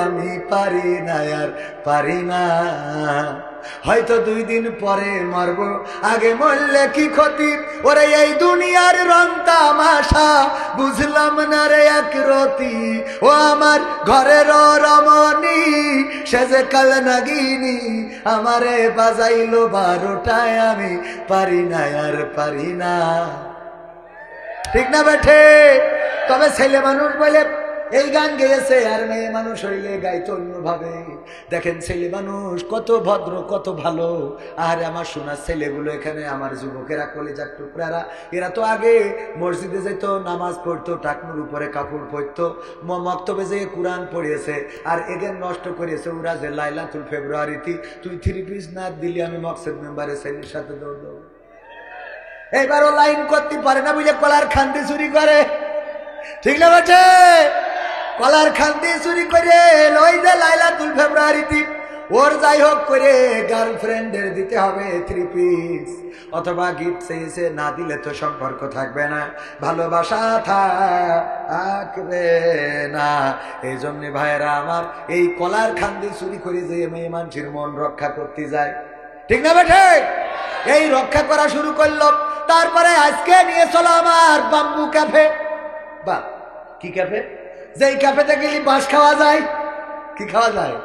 আমি পারি না আর পারি না। হয়তো 2 দিন পরে মরবো, আগে মরলে কি ক্ষতি, ওরে এই দুনিয়ার রং তামাশা বুঝলাম না রে এক রতি, ও আমার ঘরের রমণী সে যে কাল নাগিনী, আমারে বাজাইলো 12টায়, আমি পারি না আর পারি না। ঠিক না বেঠে? তবে ছেলে মানুষ বলে এই গান গেয়েছে, আর মেয়ে মানুষ হইলে গাইতো অন্যভাবে। দেখেন ছেলে মানুষ কত ভদ্র, কত ভালো। আর আমার শোনার ছেলেগুলো এখানে আমার যুবকেরা, কলেজার টুকরারা, এরা তো আগে মসজিদে যেত, নামাজ পড়তো, টাকনুর উপরে কাপড় পরতো, মক্তবে যেয়ে কোরআন পড়িয়েছে, আর এদের নষ্ট করেছে ওরা যে লাইলাতুল ফেব্রুয়ারিতে তুই 3 পিস না দিলি আমি মকসেদ মেম্বারে ছেলের সাথে দৌড় দেবো। এইবারও লাইন করতে পারে না বুঝে কলার খান্তি চুরি করে, ঠিক না বেঠে? কলার খান্তি চুরি করে ওই যে লাইলাতুল ফেব্রুয়ারিতে ওর যাই হোক করে গার্লফ্রেন্ডের দিতে হবে 3 পিস, অথবা গিফট চেয়েছে, না দিলে তো সম্পর্ক থাকবে না, ভালোবাসা থাকবে না। এই জন্য ভাইয়েরা আমার, এই কলার খান্তি চুরি করে যে মেয়ে মানুষের মন রক্ষা করতে যায়, ঠিক না বেঠে? এই রক্ষা করা শুরু করলো। তারপরে আজকে নিয়ে চলো আমার বাম্বু ক্যাফে। বা কি ক্যাফে? যেই ক্যাফেতে গেলে বাঁশ খাওয়া যায়। কি খাওয়া যায়?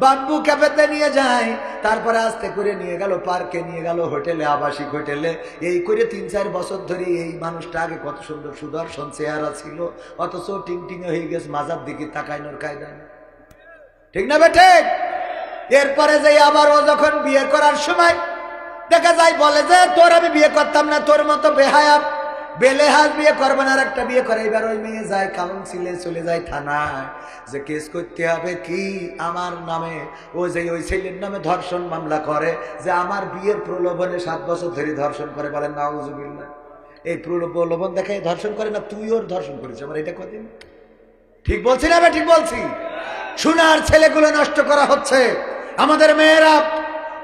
বাম্বু ক্যাফেতে নিয়ে যায়। তারপরে আস্তে করে নিয়ে গেল পার্কে, নিয়ে গেল হোটেলে, আবাসিক হোটেলে। এই করে 3-4 বছর ধরে এই মানুষটা আগে কত সুন্দর সুদর্শন চেহারা ছিল, অথচ টিং হয়ে গেছে, মাজার দিকে তাকাইনোর কায়দা, ঠিক না বেঠে? এরপরে যে আবার ও যখন বিয়ে করার সময় দেখা যায় বলে যে তোর আমি বিয়ে করতাম না, তোর মতো বেহায়া বেলেহাজ বিয়ে করবে না, আর একটা বিয়ে করে। এবার ওই মেয়ে যায় কাউন্সিলে, চলে যায় থানায়, যে কেস করতে হবে কি আমার নামে, ও যে ওই ছেলের নামে ধর্ষণ মামলা করে, যে আমার বিয়ের প্রলোভনে 7 বছর ধরে ধর্ষণ করে। বলেন নাউজুবিল্লাহ। এই প্রলোভন দেখায় ধর্ষণ করে না, তুই ওর ধর্ষণ করেছিস। আমার এটা কদিন ঠিক বলছি না? ঠিক বলছি। সোনার ছেলেগুলো নষ্ট করা হচ্ছে। আমাদের মেয়েরা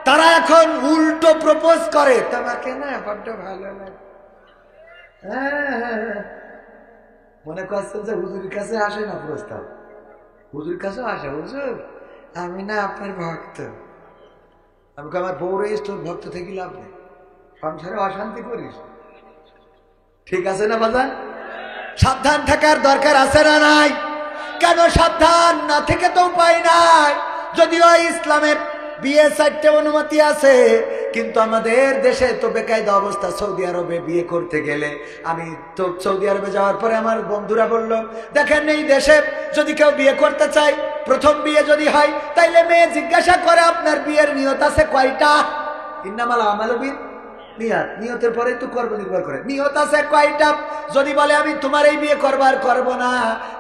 তারা এখন উল্টো প্রপোজ করে, তোমাকে না বড্ড ভালো লাগে। মনে করছেন যে হুজুরের কাছে আসে না প্রস্তাব, হুজুর কাছে আসে, হুজুর আমি না আপনার ভক্ত। আমাকে আমার বউ রে, তোর ভক্ত থেকে লাভ নেই, সংসারে অশান্তি করিস। ঠিক আছে না বাজান? সাবধান থাকার দরকার আছে না নাই? কেন সাবধান না থেকে তো উপায় নাই। যদিও ইসলামে বিয়ে 4টে অনুমতি আছে, কিন্তু আমাদের দেশে তো বেকায়দা অবস্থা। সৌদি আরবে বিয়ে করতে গেলে, আমি তো সৌদি আরবে যাওয়ার পরে আমার বন্ধুরা বলল, দেখেন এই দেশে যদি কেউ বিয়ে করতে চায়, প্রথম বিয়ে যদি হয়, তাইলে মেয়ে জিজ্ঞাসা করে আপনার বিয়ের নিয়ত আছে কয়টা। ইন্নামাল আমালু নিয়ত, নিয়তের পরে তো কর্ম নির্ভর করে। নিয়ত আছে কয়টা? যদি বলে আমি তোমার এই বিয়ে করবার করব না,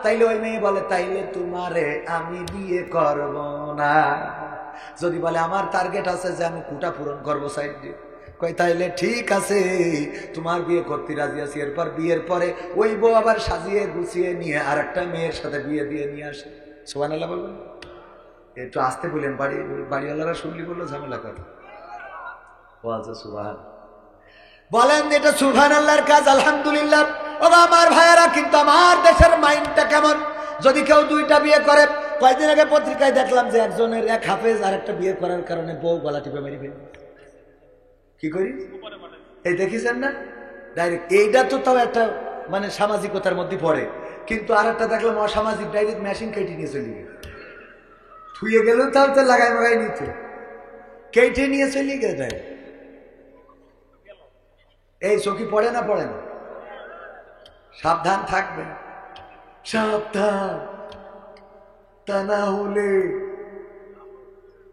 তাইলে ওই মেয়ে বলে তাইলে তোমারে আমি বিয়ে করব না। যদি বলে আমার টার্গেট আছে যে আমি কোটা পূরণ করবো সাইড দিয়ে, কই তাইলে ঠিক আছে তোমার বিয়ে করতে রাজি আছি। এরপর বিয়ের পরে ওই বউ আবার সাজিয়ে গুছিয়ে নিয়ে আর একটা মেয়ের সাথে বিয়ে দিয়ে নিয়ে আসে। সুবহানাল্লাহ বলবেন? একটু আসতে বলেন, বাড়িওয়ালারা শুনলি বললো ঝামেলা করে। সুবহান বলেন, এটা সুবহানাল্লাহর কাজ। আলহামদুলিল্লাহ। ও আমার ভাইয়েরা, কিন্তু আমার দেশের মাইন্ডটা কেমন? যদি কেউ 2টা বিয়ে করে, কয়েকদিন আগে পত্রিকায় দেখলাম যে একজনের এক হাফেজ আর একটা বিয়ে করার কারণে বউ গলা টিপে মেরে ফেলে। কি করি এই দেখেছেন না? ডাইরেক্ট এইটা তো তাও একটা মানে সামাজিকতার মধ্যে পড়ে, কিন্তু আর একটা দেখলাম অসামাজিক, ডাইরেক্ট মেশিন কেটে নিয়ে চলে গেল। থুয়ে গেল তাও তো লাগাই মাগাই নিত, কেটে নিয়ে চলে গেল। এই চোখি পড়ে না? পড়ে না? সাবধান থাকবেন, সাবধান, তা না হলে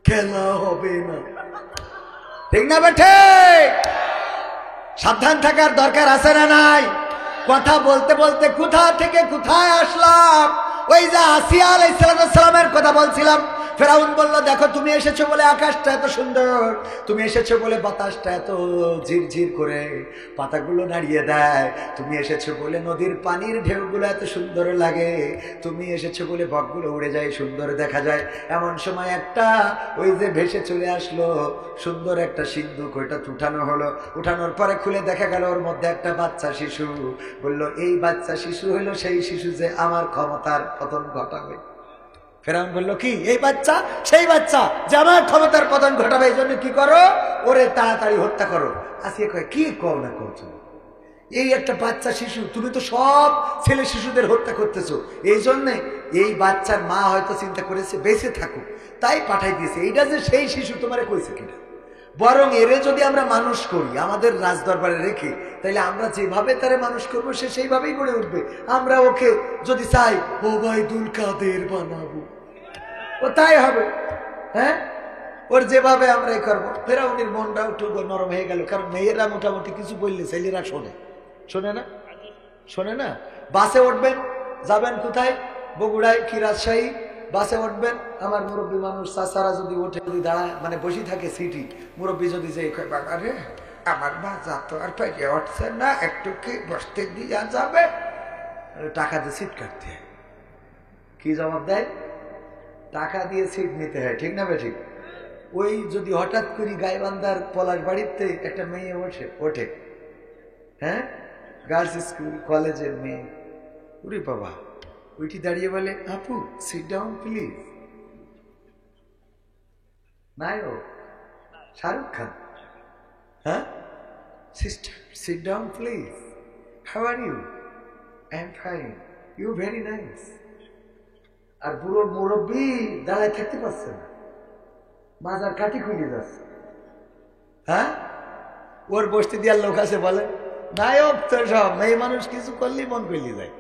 খেলা হবে না। ঠিক না বেঠে? সাবধান থাকার দরকার আছে না নাই? কথা বলতে বলতে কোথা থেকে কোথায় আসলাম। ওই যে আসিয়া আলাইহিস সালামের কথা বলছিলাম। ফেরাউন বলল, দেখো তুমি এসেছো বলে আকাশটা এত সুন্দর, তুমি এসেছো বলে বাতাসটা এত ঝিরঝির করে পাতাগুলো নাড়িয়ে দেয়, তুমি এসেছো বলে নদীর পানির ঢেউগুলো এত সুন্দর লাগে, তুমি এসেছো বলে বকগুলো উড়ে যায়, সুন্দর দেখা যায়। এমন সময় একটা ওই যে ভেসে চলে আসলো সুন্দর একটা সিন্ধুক, ওইটা উঠানো হলো। উঠানোর পরে খুলে দেখা গেল ওর মধ্যে একটা বাচ্চা শিশু। বললো, এই বাচ্চা শিশু হলো সেই শিশু যে আমার ক্ষমতার পতন ঘটাবে। ফেরাউন বললো, কি এই বাচ্চা সেই বাচ্চা যে আমার ক্ষমতার পতন ঘটাবে, এই জন্য কি করো, ওরে তাড়াতাড়ি হত্যা করো। আসিয়া কয়, কি কও না করছো, এই একটা বাচ্চা শিশু, তুমি তো সব ছেলে শিশুদের হত্যা করতেছো। এই জন্যে এই বাচ্চার মা হয়তো চিন্তা করেছে বেঁচে থাকুক, তাই পাঠাই দিয়েছে। এইটা যে সেই শিশু তোমারে কইছে কিনা, বরং এরে যদি আমরা মানুষ করি আমাদের রাজদরবারে রেখে, তাইলে আমরা যেভাবে তারে মানুষ করবো সে সেইভাবেই গড়ে উঠবে। আমরা ওকে যদি চাই ওবায়দুল কাদের বানাবো, ও তাই হবে। হ্যাঁ, ওর যেভাবে আমরাই করবো। ফেরাউনের মনটা একটু নরম হয়ে গেল, কারণ মেয়েরা মোটামুটি কিছু বললে ছেলেরা শোনে। শোনে না? শোনে না? বাসে উঠবেন, যাবেন কোথায়, বগুড়ায় কি রাজশাহী, বাসে উঠবেন, আমার মুরব্বী মানুষ চাচারা যদি ওঠে, যদি দাঁড়ায় মানে বসে থাকে সিটি, মুরব্বী যদি যে বাবা রে আমার মা তো আর পাইলে উঠছে না, একটু কি বসতে দিয়া যাবে, টাকা দিয়ে সিট কাটতে হয়। কি জবাব দেয়? টাকা দিয়ে সিট নিতে হয়। ঠিক না ঠিক? ওই যদি হঠাৎ করে গাইবান্ধার পলাশ বাড়িতে একটা মেয়ে ওঠে, হ্যাঁ, গার্লস স্কুল কলেজের মেয়ে, ওরে বাবা, ওইটি দাঁড়িয়ে বলে, আপু সিট ডাউন প্লিজ। নায়ক শাহরুখ খান, হ্যাঁ, sister sit down please, how are you, I am fine, you very nice. আর বুড়ো মুরব্বী দাঁড়ায় থাকতে পারছে না, মাজার কাটি খুলে যাচ্ছে। হ্যাঁ, ওর বসতে দেওয়ার লোক আছে, বলে নায়ক তো সব মেয়ে মানুষ কিছু করলেই মন করলে যায়।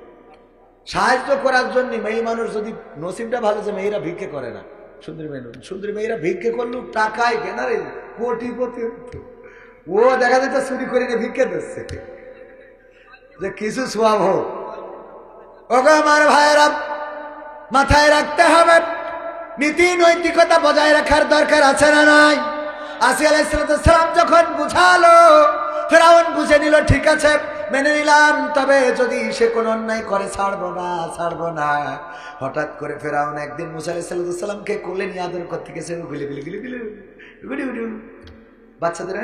সাহায্য করার জন্য মেয়ে মানুষ যদি নসিবটা ভালো যে মেয়েরা ভিক্ষে করে না, সুন্দরী মেয়েরা ভিক্ষে করলো টাকায় কেনারে কোটিপতি। ও দেখা যেত চুরি করে নিয়ে ভিক্ষে দিচ্ছে যে কিছু সোয়াব হোক। ওগো আমার ভাইয়েরা, মাথায় রাখতে হবে নীতি নৈতিকতা বজায় রাখার দরকার আছে না নাই? আসিয়া আলাইহিস সালাম যখন বুঝালো, ফেরাউন বুঝে নিল, ঠিক আছে মেনে নিলাম, তবে যদি সে কোনো অন্যায় করে ছাড়বো না। হঠাৎ করে ফেরাউন একদিন মুসা আলাইহিস সালামকে কোলে নিয়ে আদর করতে গেছে, বাচ্চাদের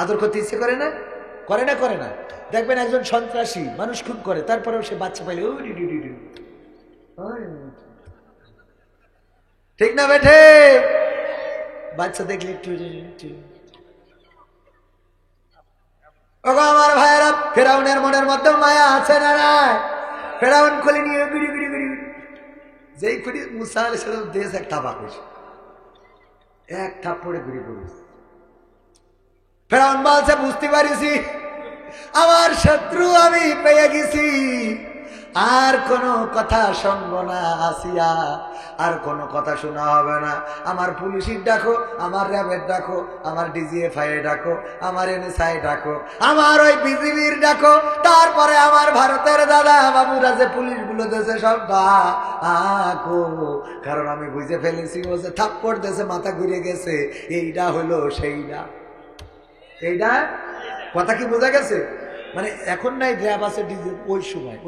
আদর করতে ইচ্ছে করে না? করে না? দেখবেন একজন সন্ত্রাসী মানুষ খুন করে, তারপরেও সে বাচ্চা পাইলে ঠিক না বেঠে? বাচ্চা দেখলে একটু। ওগো আমার ভাইয়েরা, ফেরাউনের মনের মধ্যে মায়া আছে না নাই? ফেরাউন খুলে নিয়ে গিরি গিরি গিরি যেই করি মুসা আলাইহিস সালাম দেশ এক থাবা করেছে, এক থাপ্পড়ে ঘুরি পড়েছে। ফেরাউন বলছে বুঝতে পারিছি আমার শত্রু আমি পেয়ে গেছি, আর কোনো কথা শুনবো না আসিয়া, আর কোনো কথা শোনা হবে না। আমার পুলিশের ডাকো, আমার র্যাবের ডাকো, আমার ডিজিএফআই ডাকো, আমার এনএসআই ডাকো, আমার ওই বিজিবির ডাকো, তারপরে আমার ভারতের দাদা বাবুরা যে পুলিশ গুলো দেশে সব ডাকো, কারণ আমি বুঝে ফেলেছি ও যে থাপ্পড় দেশে মাথা ঘুরে গেছে, এইটা হলো সেইটা। এইটা কথা কি বোঝা গেছে? মানে এখন নাই র্যাব আছে ডিজে, ওই সময়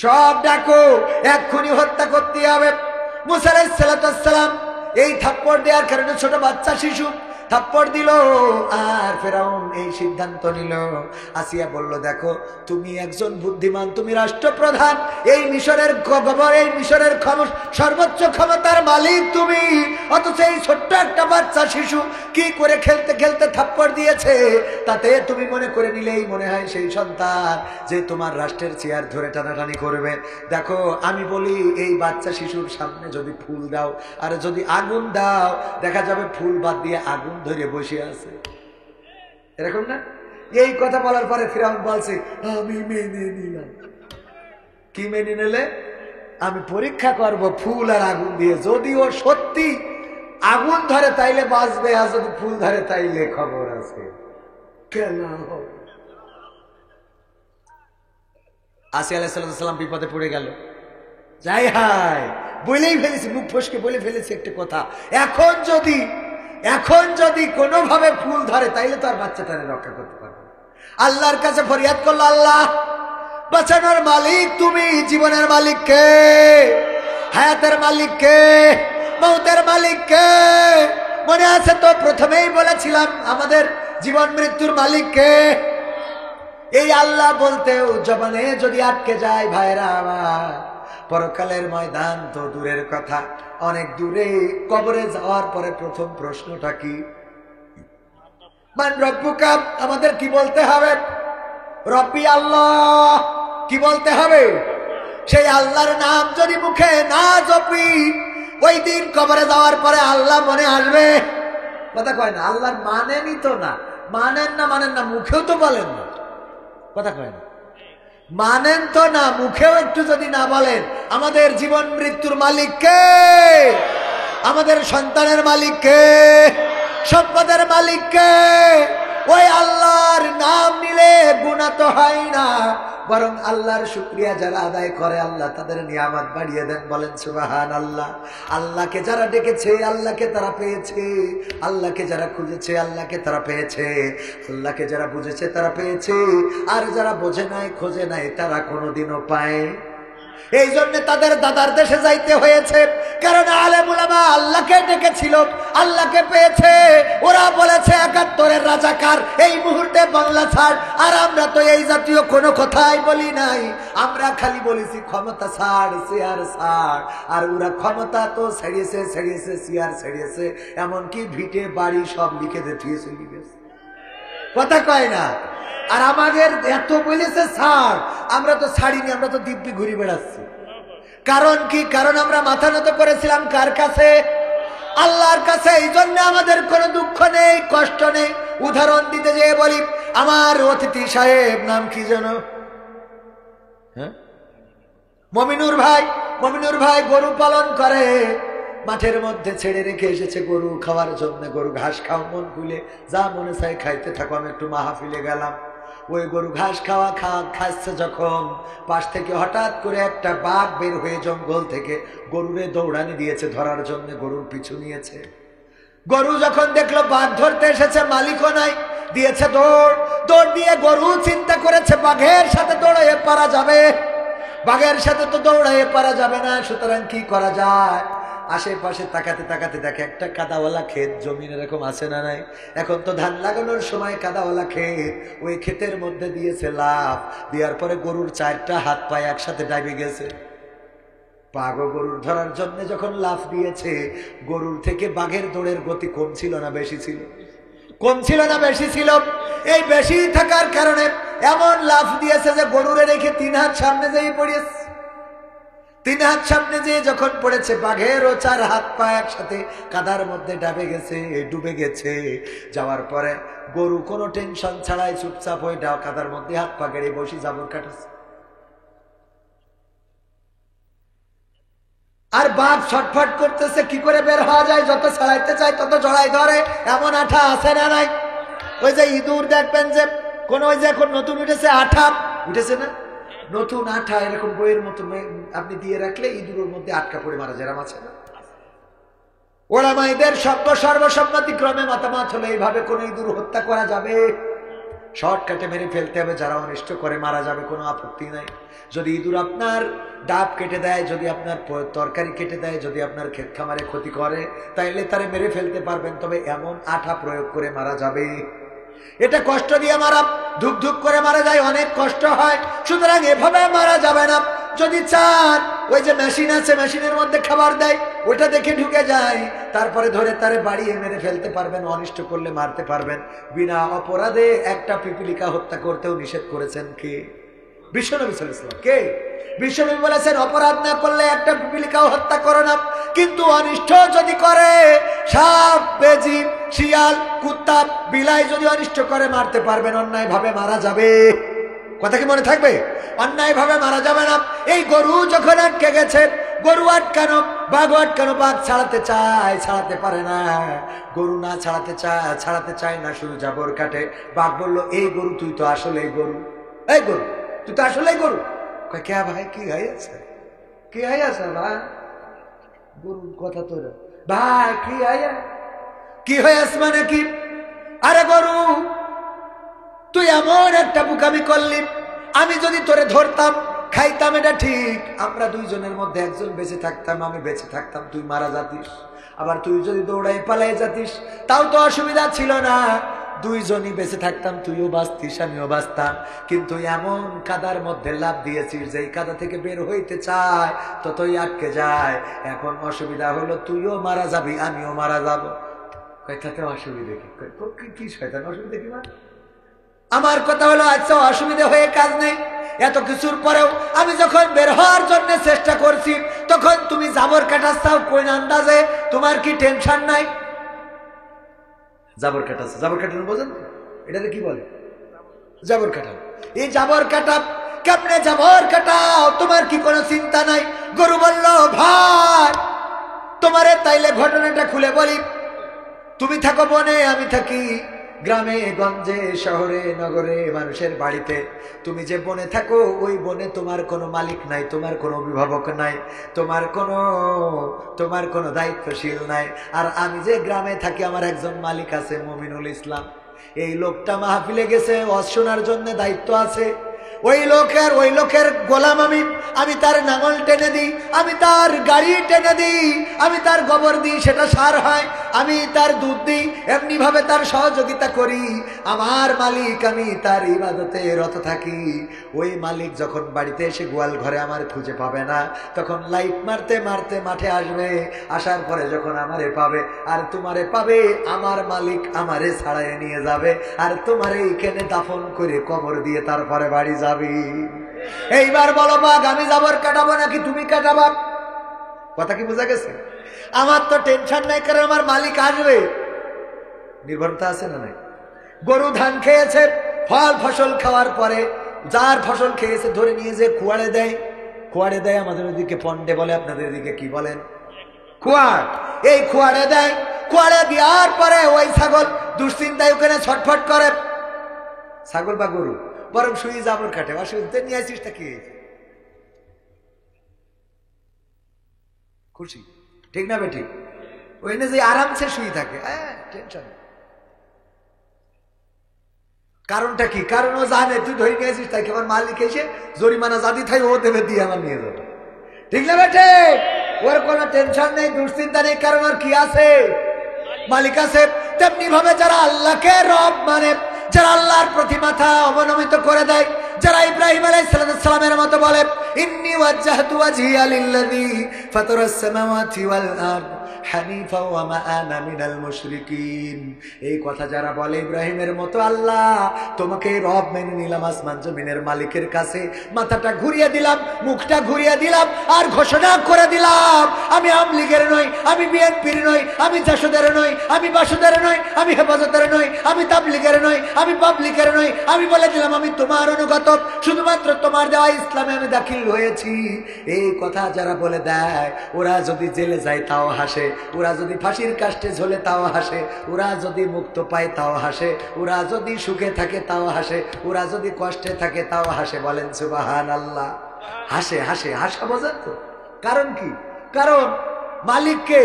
সব ডাকো, এক্ষুনি হত্যা করতে হবে। মুসা আলাইহিস সালাম এই থাপ্পড় দেওয়ার কারণে ছোট বাচ্চা শিশু থাপ্পড় দিল, আর ফেরাউন এই সিদ্ধান্ত নিল। আসিয়া বলল দেখো তুমি একজন বুদ্ধিমান, তুমি রাষ্ট্রপ্রধান, এই মিশরের গভর্নর, এই মিশরের সর্বোচ্চ ক্ষমতার মালিক তুমি, অথচ এই ছোট্ট একটা বাচ্চা শিশু কি করে খেলতে খেলতে থাপ্পড় দিয়েছে, তাতে তুমি মনে করে নিলেই মনে হয় সেই সন্তান যে তোমার রাষ্ট্রের চেয়ার ধরে টানাটানি করবে। দেখো আমি বলি এই বাচ্চা শিশুর সামনে যদি ফুল দাও আর যদি আগুন দাও, দেখা যাবে ফুল বাদ দিয়ে আগুন ধরে বসে আছে, এরকম না? এই কথা বলার পরে ফিরাউন বলছে আমি মেনে নিলাম। কি মেনে নিলে? আমি পরীক্ষা করব ফুল আর আগুন দিয়ে, যদি ও সত্যি আগুন ধরে তাইলে বাঁচবে, আর যদি ফুল ধরে তাইলে খবর আছে। কেন আসিয়া আলাইহিস সালাম বিপদে পড়ে গেল। যাই হায়, বলেই ফেলেছি, মুখ ফসকে বলে ফেলেছি একটা কথা, এখন যদি কোনোভাবে ফুল ধরে তাইলে তো আর বাচ্চাটারে রক্ষা করতে পারবে। আল্লাহর কাছে ফরিয়াদ করলো, আল্লাহ বাঁচানোর মালিক তুমি, জীবনের মালিক কে? হায়াতের মালিক কে? মৌতের মালিক কে? মনে আছে তো প্রথমেই বলেছিলাম আমাদের জীবন মৃত্যুর মালিক কে? এই আল্লাহ বলতেও জবানে যদি আটকে যায় ভাইরা আমার, পরকালের ময়দান তো দূরের কথা, অনেক দূরে কবরে যাওয়ার পরে প্রথম প্রশ্নটা কি? মান রব্বুকা, আমাদের কি বলতে হবে? রব্বি আল্লাহ, কি বলতে হবে? সেই আল্লাহর নাম যদি মুখে না জপি, ওই দিন কবরে যাওয়ার পরে আল্লাহ মনে আসবে? কথা কয় না, আল্লাহর মানেনই তো না, মানেন না মুখেও তো বলেন না, কথা কয় না, মানেন তো না, মুখেও একটু যদি না বলেন আমাদের জীবন মৃত্যুর মালিক কে? আমাদের সন্তানের মালিক কে? সম্পদের মালিক কে? ওই আল্লাহর নাম নিলে গুনাহ তো হয় না, বরং আল্লাহর শুকরিয়া যারা আদায় করে আল্লাহ তাদের নিয়ামত বাড়িয়ে দেন। বলেন সুবহানাল্লাহ। আল্লাহকে যারা ডেকেছে আল্লাহকে তারা পেয়েছে, আল্লাহকে যারা খুঁজেছে আল্লাহকে তারা পেয়েছে, আল্লাহকে যারা বুঝেছে তারা পেয়েছে, আর যারা বোঝে নাই খোঁজে নাই তারা কোনোদিনও পায়। এই জন্য তাদের দাদার দেশে যাইতে হয়েছে, কারণ আলেম উলামা আল্লাহকে ডেকেছিল, আল্লাহকে পেয়েছে। ওরা বলেছে ৭১-এর রাজাকার, এই মুহূর্তে বাংলা ছাড়। আর আমরা তো এই জাতীয় কোনো কথাই বলি নাই, আমরা খালি বলেছি ক্ষমতা ছাড়, চেয়ার ছাড়। আর ওরা ক্ষমতা তো ছেড়িয়েছে, চেয়ার ছেড়িয়েছে, এমনকি ভিটে বাড়ি সব লিখে দিয়ে চলে গেছে। কথা কয় না? আর আমাদের এত বলেছে ছাড়, আমরা তো ছাড়িনি, আমরা তো দিব্যি ঘুরে বেড়াচ্ছি। কারণ কি? কারণ আমরা মাথা নত করেছিলাম কার কাছে? আল্লাহর কাছে। এই জন্য আমাদের কোনো দুঃখ নেই, কষ্ট নেই। উদাহরণ দিতে যেয়ে বলি, আমার অতিথি সাহেব নাম কি যেন? মমিনুর ভাই গরু পালন করে, মাঠের মধ্যে ছেড়ে রেখে এসেছে গরু খাওয়ার জন্য। গরু ঘাস খাও মন খুলে, যা মনে চাই খাইতে থাকো। আমি একটু মাহফিলে গেলাম, ওই গরু ঘাস খাচ্ছে যখন, পাশ থেকে হঠাৎ করে একটা বাঘ বের হয়ে জঙ্গল থেকে গরুরে দৌড়ানি দিয়েছে ধরার জন্য, গরুর পিছু নিয়েছে। গরু যখন দেখলো বাঘ ধরতে এসেছে, মালিকও নাই, দিয়েছে দৌড় দিয়ে গরু চিন্তা করেছে বাঘের সাথে দৌড়াইয়ে পারা যাবে, বাঘের সাথে তো দৌড়াইয়ে পারা যাবে না, সুতরাং কি করা যায়? আশেপাশে তাকাতে দেখে একটা কাদাওয়ালা ক্ষেত, জমিন এরকম আছে না নাই? এখন তো ধান লাগানোর সময় কাদাওয়ালা ক্ষেত, ওই ক্ষেতের মধ্যে দিয়েছে লাফ, দেওয়ার পরে গরুর 4টা হাত পায়ে একসাথে ডাইবে গেছে। পাগো গরুর ধরার জন্য যখন লাফ দিয়েছে, গরুর থেকে বাঘের দৌড়ের গতি কম ছিল না বেশি ছিল? কম ছিল না বেশি ছিল? এই বেশি থাকার কারণে এমন লাফ দিয়েছে যে গরুরে রেখে 3 হাত সামনে যেয়ে পড়েছে। 3 হাত সামনে যেয়ে যখন পড়েছে, বাঘেরও 4 হাত পা একসাথে কাদার মধ্যে ডুবে গেছে। যাওয়ার পরে গরু কোনো টেনশন ছাড়াই চুপচাপ হয়ে কাদার মধ্যে হাত পা গেড়ে বসে জাবর কাটাচ্ছে। আর বাঘ ছটফট করতেছে কি করে বের হওয়া যায়, যত ছাড়াইতে চায় তত জড়াই ধরে। এমন আঠা আছে না নাই? ওই যে ইঁদুর দেখবেন যে কোন, ওই যে এখন নতুন উঠেছে আঠা, উঠেছে না নতুন আঠা, এরকম বইয়ের মতো আপনি দিয়ে রাখলে ইঁদুরের মধ্যে আটকা পড়ে মারা যেরাম আছে না? ওলামাইদের সর্বসম্মতিক্রমে মতামত হলে এইভাবে কোন ইঁদুর হত্যা করা যাবে, শর্টকাটে মেরে ফেলতে হবে, যারা অনিষ্ট করে মারা যাবে, কোনো আপত্তি নাই। যদি ইঁদুর আপনার ডাব কেটে দেয়, যদি আপনার তরকারি কেটে দেয়, যদি আপনার ক্ষেত খামারে ক্ষতি করে, তাইলে তারে মেরে ফেলতে পারবেন, তবে এমন আঠা প্রয়োগ করে মারা যাবে। এটা কষ্ট দিয়ে মারা, ধুক ধুক করে মারা যায়, অনেক কষ্ট হয়, সুতরাং এভাবে মারা যাবে না। যদি চান ওই যে মেশিন আছে, মেশিনের মধ্যে খাবার দেয়, ওটা দেখে ঢুকে যায়, তারপরে ধরে তারে বাড়িয়ে মেরে ফেলতে পারবেন, অনিষ্ট করলে মারতে পারবেন। বিনা অপরাধে একটা পিপিলিকা হত্যা করতেও নিষেধ করেছেন কে? বিশ্বনবী সাল্লাল্লাহু আলাইহি ওয়াসাল্লাম। কে? বিশ্বনবী বলেছেন অপরাধ না করলে একটা পিপিলিকাও হত্যা করো না, কিন্তু অনিষ্ট যদি করে, সাপ, বেজি, শিয়াল, কুত্তা, বিলাই যদি অনিষ্ট করে মারতে পারবেন, অন্যায় ভাবে মারা যাবে। কথা কি মনে থাকবে? অন্যায় ভাবে মারা যাবে না। এই গরু যখন আটকে গেছে, গরু আটকানো, বাঘ আটকানো, বাঘ ছাড়াতে চায়, ছাড়াতে পারে না। গরু না ছাড়াতে চায় না, শুধু জাবর কাটে। বাঘ বলল, এই গরু তুই তো আসলে গরু, এই গরু তুই তো আসলে গরু। কে ভাই, কি হয়েছে? কি হয়েছে ভাই? গরুর কথা তোর ভাই, কি হয়েছে মানে কি? আরে গরু, তুই এমন একটা বুকামি করলি, আমি যদি তোরে ধরতাম, খাইতাম, এটা ঠিক, আমরা দুইজনের মধ্যে একজন বেঁচে থাকতাম, আমি বেঁচে থাকতাম, তুই মারা যাতিস। আবার তুই যদি দৌড়াই পালাই যাতিস, তাও তো অসুবিধা ছিল না, দুইজনই বেঁচে থাকতাম, তুইও বাঁচতিস, আমিও বাঁচতাম। কিন্তু এমন কাদার মধ্যে লাফ দিয়েছিস, যেই কাদা থেকে বের হইতে চায় ততই আটকে যায়। এখন অসুবিধা হলো, তুইও মারা যাবি, আমিও মারা যাবো। তাতে অসুবিধা কি? শয়তান অসুবিধা কি? আমার কথা হলো, আচ্ছা অসুবিধা হয়ে কাজ নেই, এত কিছুর পরেও আমি যখন বের হওয়ার জন্য চেষ্টা করছি, তখন তুমি জাবর কাটাচ্ছাও কোন আন্দাজে? তোমার কি টেনশন নাই? জাবর কাটাচ্ছে, জাবর কাটানো বোঝেন? এটাতে কি বলে? জাবর কাটাও। এই জাবর কাটা, কেমনে জাবর কাটাও? তোমার কি কোনো চিন্তা নাই? গরু বলল, ভাই তোমারে তাইলে ঘটনাটা খুলে বলি। তুমি থাকো বনে, আমি থাকি গ্রামে গঞ্জে, শহরে নগরে, মানুষের বাড়িতে। তুমি যে বনে থাকো, ওই বনে তোমার কোনো মালিক নাই, তোমার কোনো অভিভাবক নাই, তোমার কোনো দায়িত্বশীল নাই। আর আমি যে গ্রামে থাকি, আমার একজন মালিক আছে, মমিনুল ইসলাম। এই লোকটা মাহফিলে গেছে, ওয়াজ শোনার জন্য দায়িত্ব আছে। ওই লোকের গোলাম আমি তার নাঙল টেনে দিই, আমি তার গাড়ি টেনে দিই, আমি তার গোবর দিই, সেটা সার হয়, আমি তার দুধ দিই, এমনি ভাবে তার সহযোগিতা করি। আমার মালিক, আমি তার ইবাদতে রত থাকি। ওই মালিক যখন বাড়িতে এসে গোয়াল ঘরে আমার খুঁজে পাবে না, তখন লাইট মারতে মারতে মাঠে আসবে। আসার পরে যখন আমারে পাবে আর তোমারে পাবে, আমার মালিক আমারে ছাড়াইয়ে নিয়ে যাবে, আর তোমারে এইখানে দাফন করে কবর দিয়ে তারপরে বাড়ি যাবে। এইবার বলো বাঘ, আমি জাবর কাটাবো নাকি তুমি কাটাবা? কথা কি বোঝা গেছে? আমার তো টেনশন নাই, কারণ আমার মালিক আসবে। নির্ভরতা আছে না নাই? গরু ধান খেয়েছে, ফল ফসল খাওয়ার পরে যার ফসল খেয়েছে ধরে নিয়ে যে কুয়াড়ে দেয়। আমাদের ওদিকে পন্ডে বলে, আপনাদের দিকে কি বলেন? কুয়াড়। এই কুয়াড়ে দেয়, কুয়াড়ে দেওয়ার পরে ওই ছাগল দুশ্চিন্তায় ওখানে ছটফট করে। ছাগল বা গরু বরং শুয়ে জাবর কাটে, অসুবিধা নিয়ে আসিস তা কি? খুশি, ঠিক না বেটি? ওই যে আরামসে শুয়ে থাকে, টেনশন। কারণটা কি? কারণ ও জানে তুই ধরে নিয়ে আসিস, তাই আমার মালিক এসে জরিমানা জাদি থাই, ও দেবে দিয়ে আমার নিয়ে যাবে, ঠিক না বেটে? ওর কোনো টেনশন নেই, দুশ্চিন্তা নেই, কারণ ওর কি আছে? মালিক আছে। তেমনি ভাবে যারা আল্লাহকে রব মানে, যারা আল্লাহর প্রতি মাথা অবনমিত করে দেয়, যারা ইব্রাহিম আলাইহিস সালামের মতো বলে, ইন্নী ওয়াজ্জাহতু ওয়াজহিয়া লিল্লাযী ফাতারাস সামাওয়াতি ওয়াল আরদ হানিফা ওয়া মা আনা মিনাল মুশরিকিন। এই কথা যারা বলে ইব্রাহিমের মতো আল্লাহ তোমাকে রব মেনে নিলাম, আসমান জমিনের মালিকের কাছে মাথাটা ঘুরিয়ে দিলাম, মুখটা ঘুরিয়ে দিলাম, আর ঘোষণা করে দিলাম আমি আওয়ামী লীগের নই, আমি বিএনপির নই, আমি জাসদের নই, আমি বাসদের নই, আমি হেফাজতের নই, আমি তাবলীগের নই, আমি পাবলিকের নই। আমি বলে দিলাম আমি তোমার অনুগত, শুধুমাত্র তোমার দেওয়া ইসলামে আমি দাখিল হয়েছি। এই কথা যারা বলে দেয় ওরা যদি জেলে যায় তাও হাসে, ওরা যদি ফাঁসির কাস্টে ঝোলে তাও হাসে, ওরা যদি মুক্ত পায় তাও হাসে, ওরা যদি সুখে থাকে তাও হাসে, ওরা যদি কষ্টে থাকে তাও হাসে। বলেন সুবহানাল্লাহ। হাসে হাসে হাসা বোঝেন তো কারণ কি? কারণ মালিককে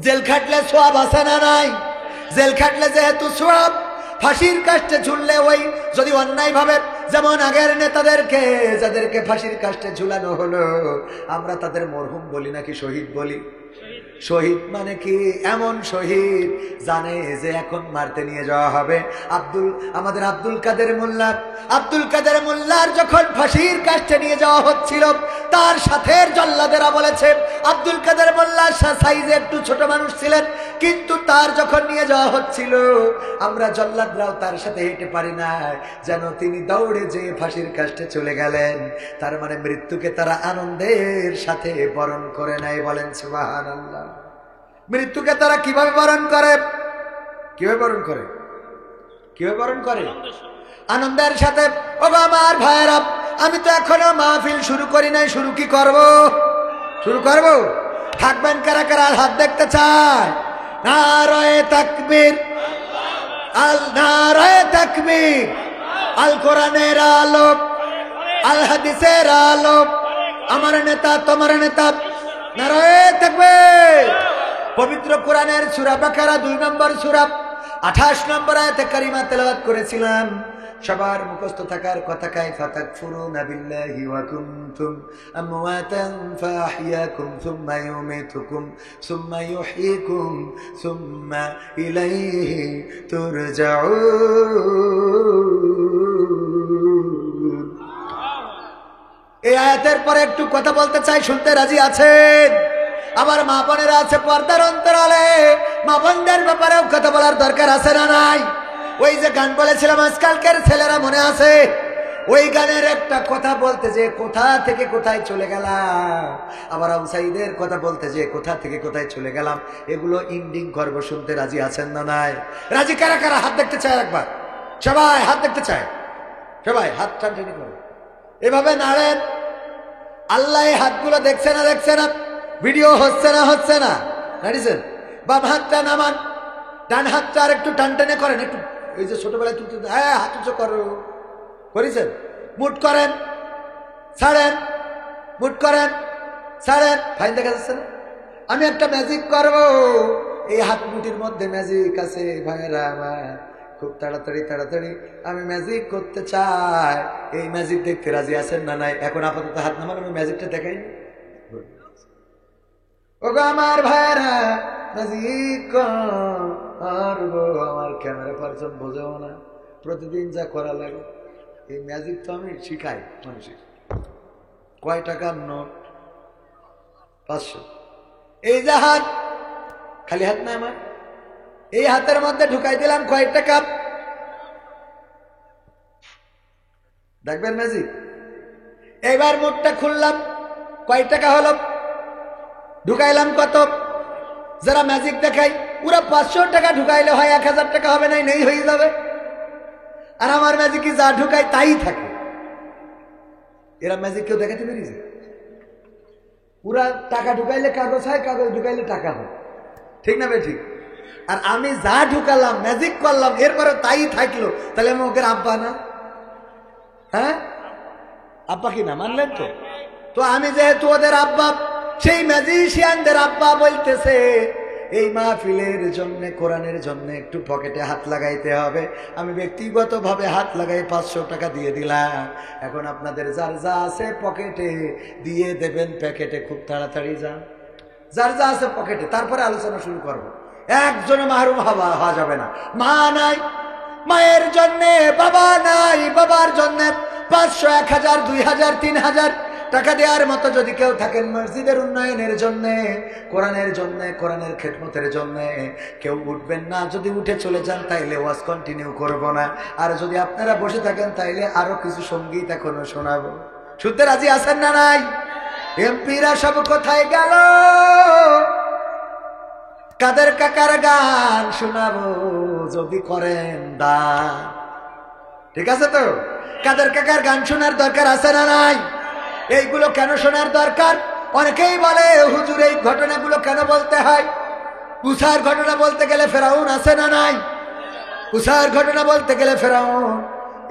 জেল খাটলে সোয়াব আছে না নাই? জেল খাটলে যেহেতু সোয়াব, ফাঁসির কাস্টে ঝুললে ওই যদি অন্যায় ভাবে, যেমন আগের নেতাদেরকে যাদেরকে ফাঁসির কাস্টে ঝুলানো হলো আমরা তাদের মরহুম বলি নাকি শহীদ বলি? শহীদ মানে কি? এমন শহীদ জানে যে এখন মারতে নিয়ে যাওয়া হবে। আমাদের আব্দুল কাদের মোল্লার যখন ফাঁসির কাস্টে নিয়ে যাওয়া হচ্ছিল তার সাথে জল্লাদেরা বলেছে আব্দুল কাদের মোল্লা সাইজে একটু ছোট মানুষ ছিলেন, কিন্তু তার যখন নিয়ে যাওয়া হচ্ছিল আমরা জল্লাদরাও তার সাথে হেঁটে পারি না, যেন তিনি দৌড়ে যে ফাঁসির কাস্টে চলে গেলেন। তার মানে মৃত্যুকে তারা আনন্দের সাথে বরণ করে নাই। বলেন সুবহানাল্লাহ। মৃত্যুকে তারা কিভাবে বরণ করে? কিভাবে বরণ করে? কিভাবে বরণ করে? আনন্দের সাথে। ও আমার ভাইয়েরা, আমি তো এখনো মাহফিল শুরু করি নাই, শুরু কি করব? শুরু করব। থাকবেন কারা কারা? হাত দেখতে চায়। নারায়ে তাকবীর, আল নারায়ে তাকবীর, আল কোরআনের আলো, আল হাদিসের আলো, আমার নেতা তোমার নেতা, নারায়ে তাকবীর। পবিত্র কোরআনের সূরা বাকারা 2 নম্বর সূরা 28 নম্বর আয়াতে কারিমা তেলাওয়াত করেছিলাম। সবার মুখস্থ থাকার কথা, কাইফা তাকফুরুনা বিল্লাহি ওয়া কুনতুম আমওয়াতান ফাআহইয়াকুম সুম্মা ইউমীতুকুম সুম্মা ইউহয়িকুম সুম্মা ইলাইহি তুরজাউন। এই আয়াতের পরে একটু কথা বলতে চাই, শুনতে রাজি আছেন? আমার মা বোনেরা আছে পর্দার অন্তরালে, মা বোনদের ব্যাপারেও কথা বলার দরকার আছে না নাই? ওই যে গান বলেছিলাম আজকালকার ছেলেরা মনে আছে? ওই গানের একটা কথা বলতে যে কোথা থেকে কোথায় চলে গেলাম, আবার আউসাইদের কথা বলতে যে কোথা থেকে কোথায় চলে গেলাম, এগুলো ইন্ডিং করবো। শুনতে রাজি আছেন না নাই? রাজি কারা কারা? হাত দেখতে চায় একবার। সবাই হাত দেখতে চায়, সবাই হাত টানটানি করে এভাবে নাড়েন। আল্লাহ এই হাতগুলো দেখছে না? দেখছে না? ভিডিও হচ্ছে না? হচ্ছে না? নাড়িছেন? বাম হাতটা নামান, ডান হাতটা আর একটু টানটানে করেন, একটু এই যে ছোটবেলায় তুলতে হাত উঁচু করো, করেছেন? মুট করেন, ছাড়েন, মুট করেন, ছাড়েন। ফাইন দেখা যাচ্ছে না? আমি একটা ম্যাজিক করব, এই হাত মুটির মধ্যে ম্যাজিক আছে ভাইয়েরা আমার, খুব তাড়াতাড়ি তাড়াতাড়ি আমি ম্যাজিক করতে চাই। এই ম্যাজিক দেখতে রাজি আছেন না নাই? এখন আপাতত হাত নামান, আমি ম্যাজিকটা দেখাই। ওগো আমার ভাইয়েরা, ম্যাজিক করবো। আমার ক্যামেরা পারসন বোঝাবো না, প্রতিদিন যা করা লাগে। এই ম্যাজিক তো আমি শিখাই মানুষের। কয় টাকার নোট? 500। এই যে হাত, খালি হাত না আমার, এই হাতের মধ্যে ঢুকাই দিলাম কয় টাকা, দেখবেন ম্যাজিক। এবার মুখটা খুললাম, কয় টাকা হলো? ঢুকাইলাম কত? যারা ম্যাজিক দেখাই ওরা 500 টাকা ঢুকাইলে হয়, 1000 টাকা হবে নাই, নেই হয়ে যাবে। আর আমার ম্যাজিকে যা ঢুকাই তাই থাকে। এরা ম্যাজিক কেউ দেখাতে পেরেছে? ওরা টাকা ঢুকাইলে কাগজ হয়, কাগজ ঢুকাইলে টাকা হয়, ঠিক না? ঠিক। আর আমি যা ঢুকালাম, ম্যাজিক করলাম, এরপরে তাই থাকলো, তাহলে আমি ওকে আব্বা না? হ্যাঁ, আব্বা কি না? মানলেন তো? তো আমি যেহেতু ওদের আব্বা, সেই ম্যাজিশিয়ানদের আব্বা বলতেছে এই মাহফিলের জন্য, কোরআনের জন্য একটু পকেটে হাত লাগাইতে হবে। আমি ব্যক্তিগতভাবে হাত লাগাই 500 টাকা দিয়ে দিলাম। এখন আপনাদের যার যা আছে পকেটে দিয়ে দেবেন প্যাকেটে, খুব তাড়াতাড়ি যান যার যা আছে পকেটে, তারপরে আলোচনা শুরু করবো। একজনে মাহরুম হওয়া যাবে না। মা নাই, মায়ের জন্যে, বাবা নাই, বাবার জন্যে 500, 1000, 2000, 3000 টাকা দেওয়ার মতো যদি কেউ থাকেন মসজিদের উন্নয়নের জন্য, কোরআনের জন্য, কোরআনের খেদমতের জন্য, কেউ উঠবেন না। যদি উঠে চলে যান তাইলে ওয়াজ কন্টিনিউ করব না। আর যদি আপনারা বসে থাকেন তাইলে আরো কিছু সঙ্গীত এখনো শোনাবো। শুনতে রাজি আছেন না নাই? এমপিরা সব কোথায় গেল? কাদের কাকার গান শোনাবো যদি করেন দান। ঠিক আছে তো? কাদের কাকার গান শোনার দরকার আছে না নাই? এইগুলো কেন শোনার দরকার? অনেকেই বলে হুজুর এই ঘটনাগুলো কেন বলতে হয়? উসার ঘটনা বলতে গেলে ফেরাউন আছে না নাই? উসার ঘটনা বলতে গেলে ফেরাউন,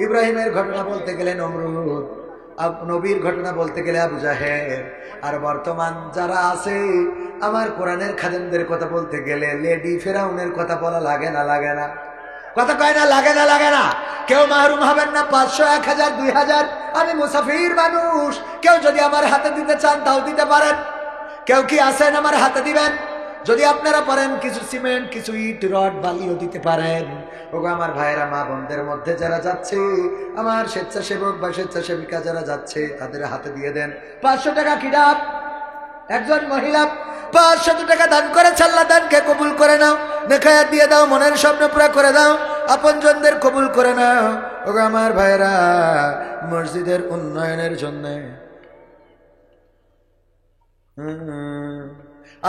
ইব্রাহিমের ঘটনা বলতে গেলে নমরুদ, নবীর ঘটনা বলতে গেলে আবু জাহেল। আর বর্তমান যারা আছে আমার কোরআনের খাদেমদের কথা বলতে গেলে লেডি ফেরাউনের কথা বলা লাগে না? লাগে না? কথা কয় না? লাগে না? লাগে না? কেউ মাহরুম হবেন না। 500, 1000, 2000, আমি মুসাফির মানুষ। কেউ যদি আমার হাতে দিতে চান তাও দিতে পারেন। কেউ কি আছেন আমার হাতে দিবেন? যদি আপনারা পারেন কিছু সিমেন্ট, কিছু ইট, রড, বালিও দিতে পারেন। ওগো আমার ভাইয়েরা, মা বোনদের মধ্যে যারা যাচ্ছে, আমার স্বেচ্ছাসেবক বা স্বেচ্ছাসেবিকা যারা যাচ্ছে তাদের হাতে দিয়ে দেন। 500 টাকা কিরাপ। একজন মহিলা 500 টাকা দান করেছে, আল্লাহ দানকে কবুল করে নাও, নেখায়াত দিয়ে দাও, মনের স্বপ্ন পুরা করে দাও, আপনজনদের কবুল করে নাও। ওগো আমার ভাইয়েরা, মসজিদের উন্নয়নের জন্য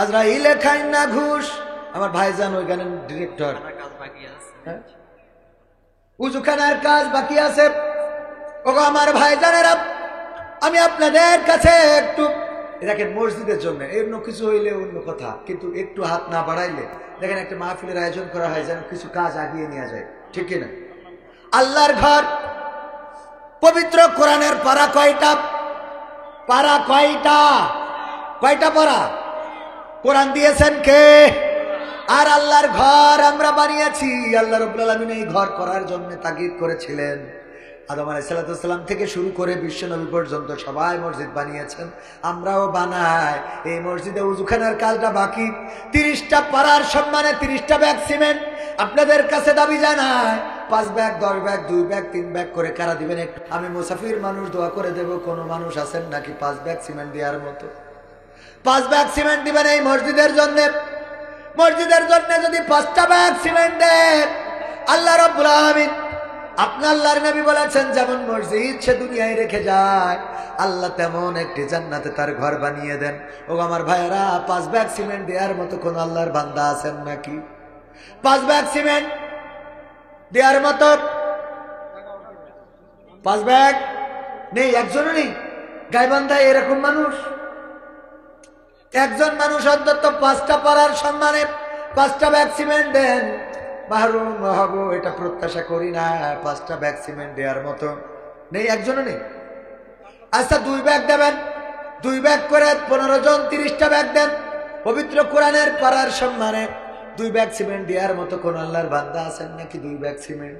আজরাইলে খাই না ঘুষ। আমার ভাইজান ওই গানের ডিরেক্টর, উজুখানার কাজ বাকি আছে। ওগো আমার ভাইজানেরা, আমি আপনাদের কাছে একটু দেখেন, মসজিদের জন্য অন্য কিছু হইলে অন্য কথা, কিন্তু একটু হাত না বাড়াইলে দেখেন একটা মাহফিলের আয়োজন করা হয় যেন কিছু কাজ আগিয়ে নেওয়া যায়। ঠিক কিনা? আল্লাহর ঘর, পবিত্র কোরআনের পারা কয়টা? পারা কয়টা? কয়টা পারা? কোরআন দিয়েছেন কে? আর আল্লাহর ঘর আমরা বানিয়েছি। আল্লাহ রাব্বুল আলামিন এই ঘর করার জন্য তাগিদ করেছিলেন। আদম আলাইহিস সালাম থেকে শুরু করে বিশ্ব নবী পর্যন্ত সবাই মসজিদ বানিয়েছেন, আমরাও বানাই। এই মসজিদে উজুখানার কাজটা বাকি। 30টা পাড়ার সম্মানে 30টা ব্যাগ সিমেন্ট আপনাদের কাছে দাবি জানায়। 5 ব্যাগ, 10 ব্যাগ, 2 ব্যাগ, 3 ব্যাগ করে কারা দিবেন? আমি মুসাফির মানুষ, দোয়া করে দেব। কোন মানুষ আছেন নাকি 5 ব্যাগ সিমেন্ট দেওয়ার মতো? 5 ব্যাগ সিমেন্ট দিবেন এই মসজিদের জন্য। মসজিদের জন্য যদি 5টা ব্যাগ সিমেন্ট দেন, আল্লাহ রাব্বুল আলামিন, আপনার আল্লাহর নবী বলেছেন, যেমন মসজিদ সে দুনিয়ায় রেখে যায়, আল্লাহ তেমন একটি জান্নাতে তার ঘর বানিয়ে দেন। ও আমার ভাইয়েরা, 5 ব্যাগ সিমেন্ট দেওয়ার মতো কোন আল্লাহর বান্দা আছেন নাকি? 5 ব্যাগ সিমেন্ট দেওয়ার মতো 5 ব্যাগ নেই, একজনও নেই। গাইবান্ধায় এরকম মানুষ একজন মানুষ অন্তত 5টা পাড়ার সম্মানে 5টা ব্যাগ সিমেন্ট দেন। মাহরুম হব এটা প্রত্যাশা করি না। 5টা ব্যাগ সিমেন্ট দেওয়ার মতো নেই, একজনও নেই। আচ্ছা 2 ব্যাগ দেবেন, 2 ব্যাগ করে 15 জন 30টা ব্যাগ দেন। পবিত্র কোরআনের পাড়ার সম্মানে 2 ব্যাগ সিমেন্ট দেওয়ার মতো কোন আল্লাহর বান্দা আছেন নাকি? 2 ব্যাগ সিমেন্ট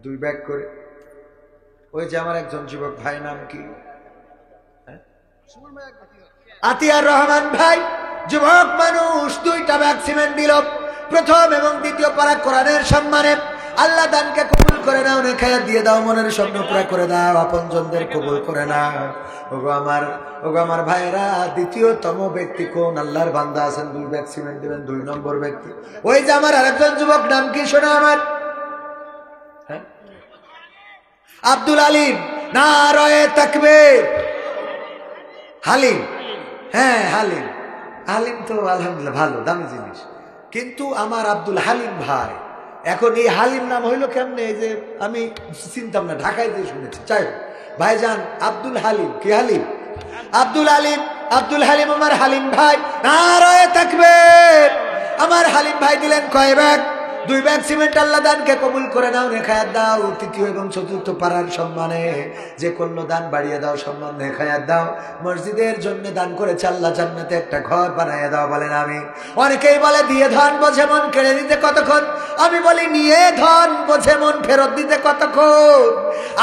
2 ব্যাগ করে। ওই যে আমার একজন যুবক ভাই, নাম কি? আতিয়ার রহমান ভাই, যুবক মানুষ, 2টা ব্যাগ সিমেন্ট দিল। প্রথম এবং দ্বিতীয় পারা কোরআনের সম্মানে। আল্লাহ দানকে কবুল করে নাও, নেখায়াত দিয়ে দাও, মনের স্বপ্ন পুরা করে দাও, আপনজনদের কবুল করে নাও। ওগো আমার ভাইরা, দ্বিতীয়তম ব্যক্তি কোন আল্লাহর বান্দা আছেন 2 ব্যাগ সিমেন্ট দিবেন? 2 নম্বর ব্যক্তি ওই যে আমার আরেকজন যুবক, নাম কি শোনা আমার? আব্দুল আলিম। নারায়ে তাকবীর। হালিম। হ্যাঁ, হালিম। হালিম তো আলহামদুলিল্লাহ ভালো, দামি জিনিস। কিন্তু আমার আব্দুল হালিম ভাই, এখন এই হালিম নাম হইলো কেমনে? এই যে আমি চিনতাম না, ঢাকায় দিয়ে শুনেছি। চাই ভাইজান আব্দুল হালিম। কি হালিম? আব্দুল আলিম। আব্দুল হালিম আমার হালিম ভাই। নারায়ে তাকবীর। আমার হালিম ভাই দিলেন কয় ব্যাগ? 2 bag cement. আল্লাহ দানকে কবুল করে নাও, নেখায়াত দাও। তৃতীয় এবং চতুর্থ পাড়ার সম্মানে যে করলো দান বাড়িয়ে দাও, সম্মান নেখায়াত দাও। মসজিদের জন্য দান করেছে, আল্লাহ জান্নাতে একটা ঘর বানাইয়া দাও। বলেন আমি। অনেকেই বলে দিয়ে ধন বোঝে মন, কেড়ে দিতে কতক্ষণ। আমি বলি নিয়ে ধন বোঝে মন, ফেরত দিতে কতক্ষণ।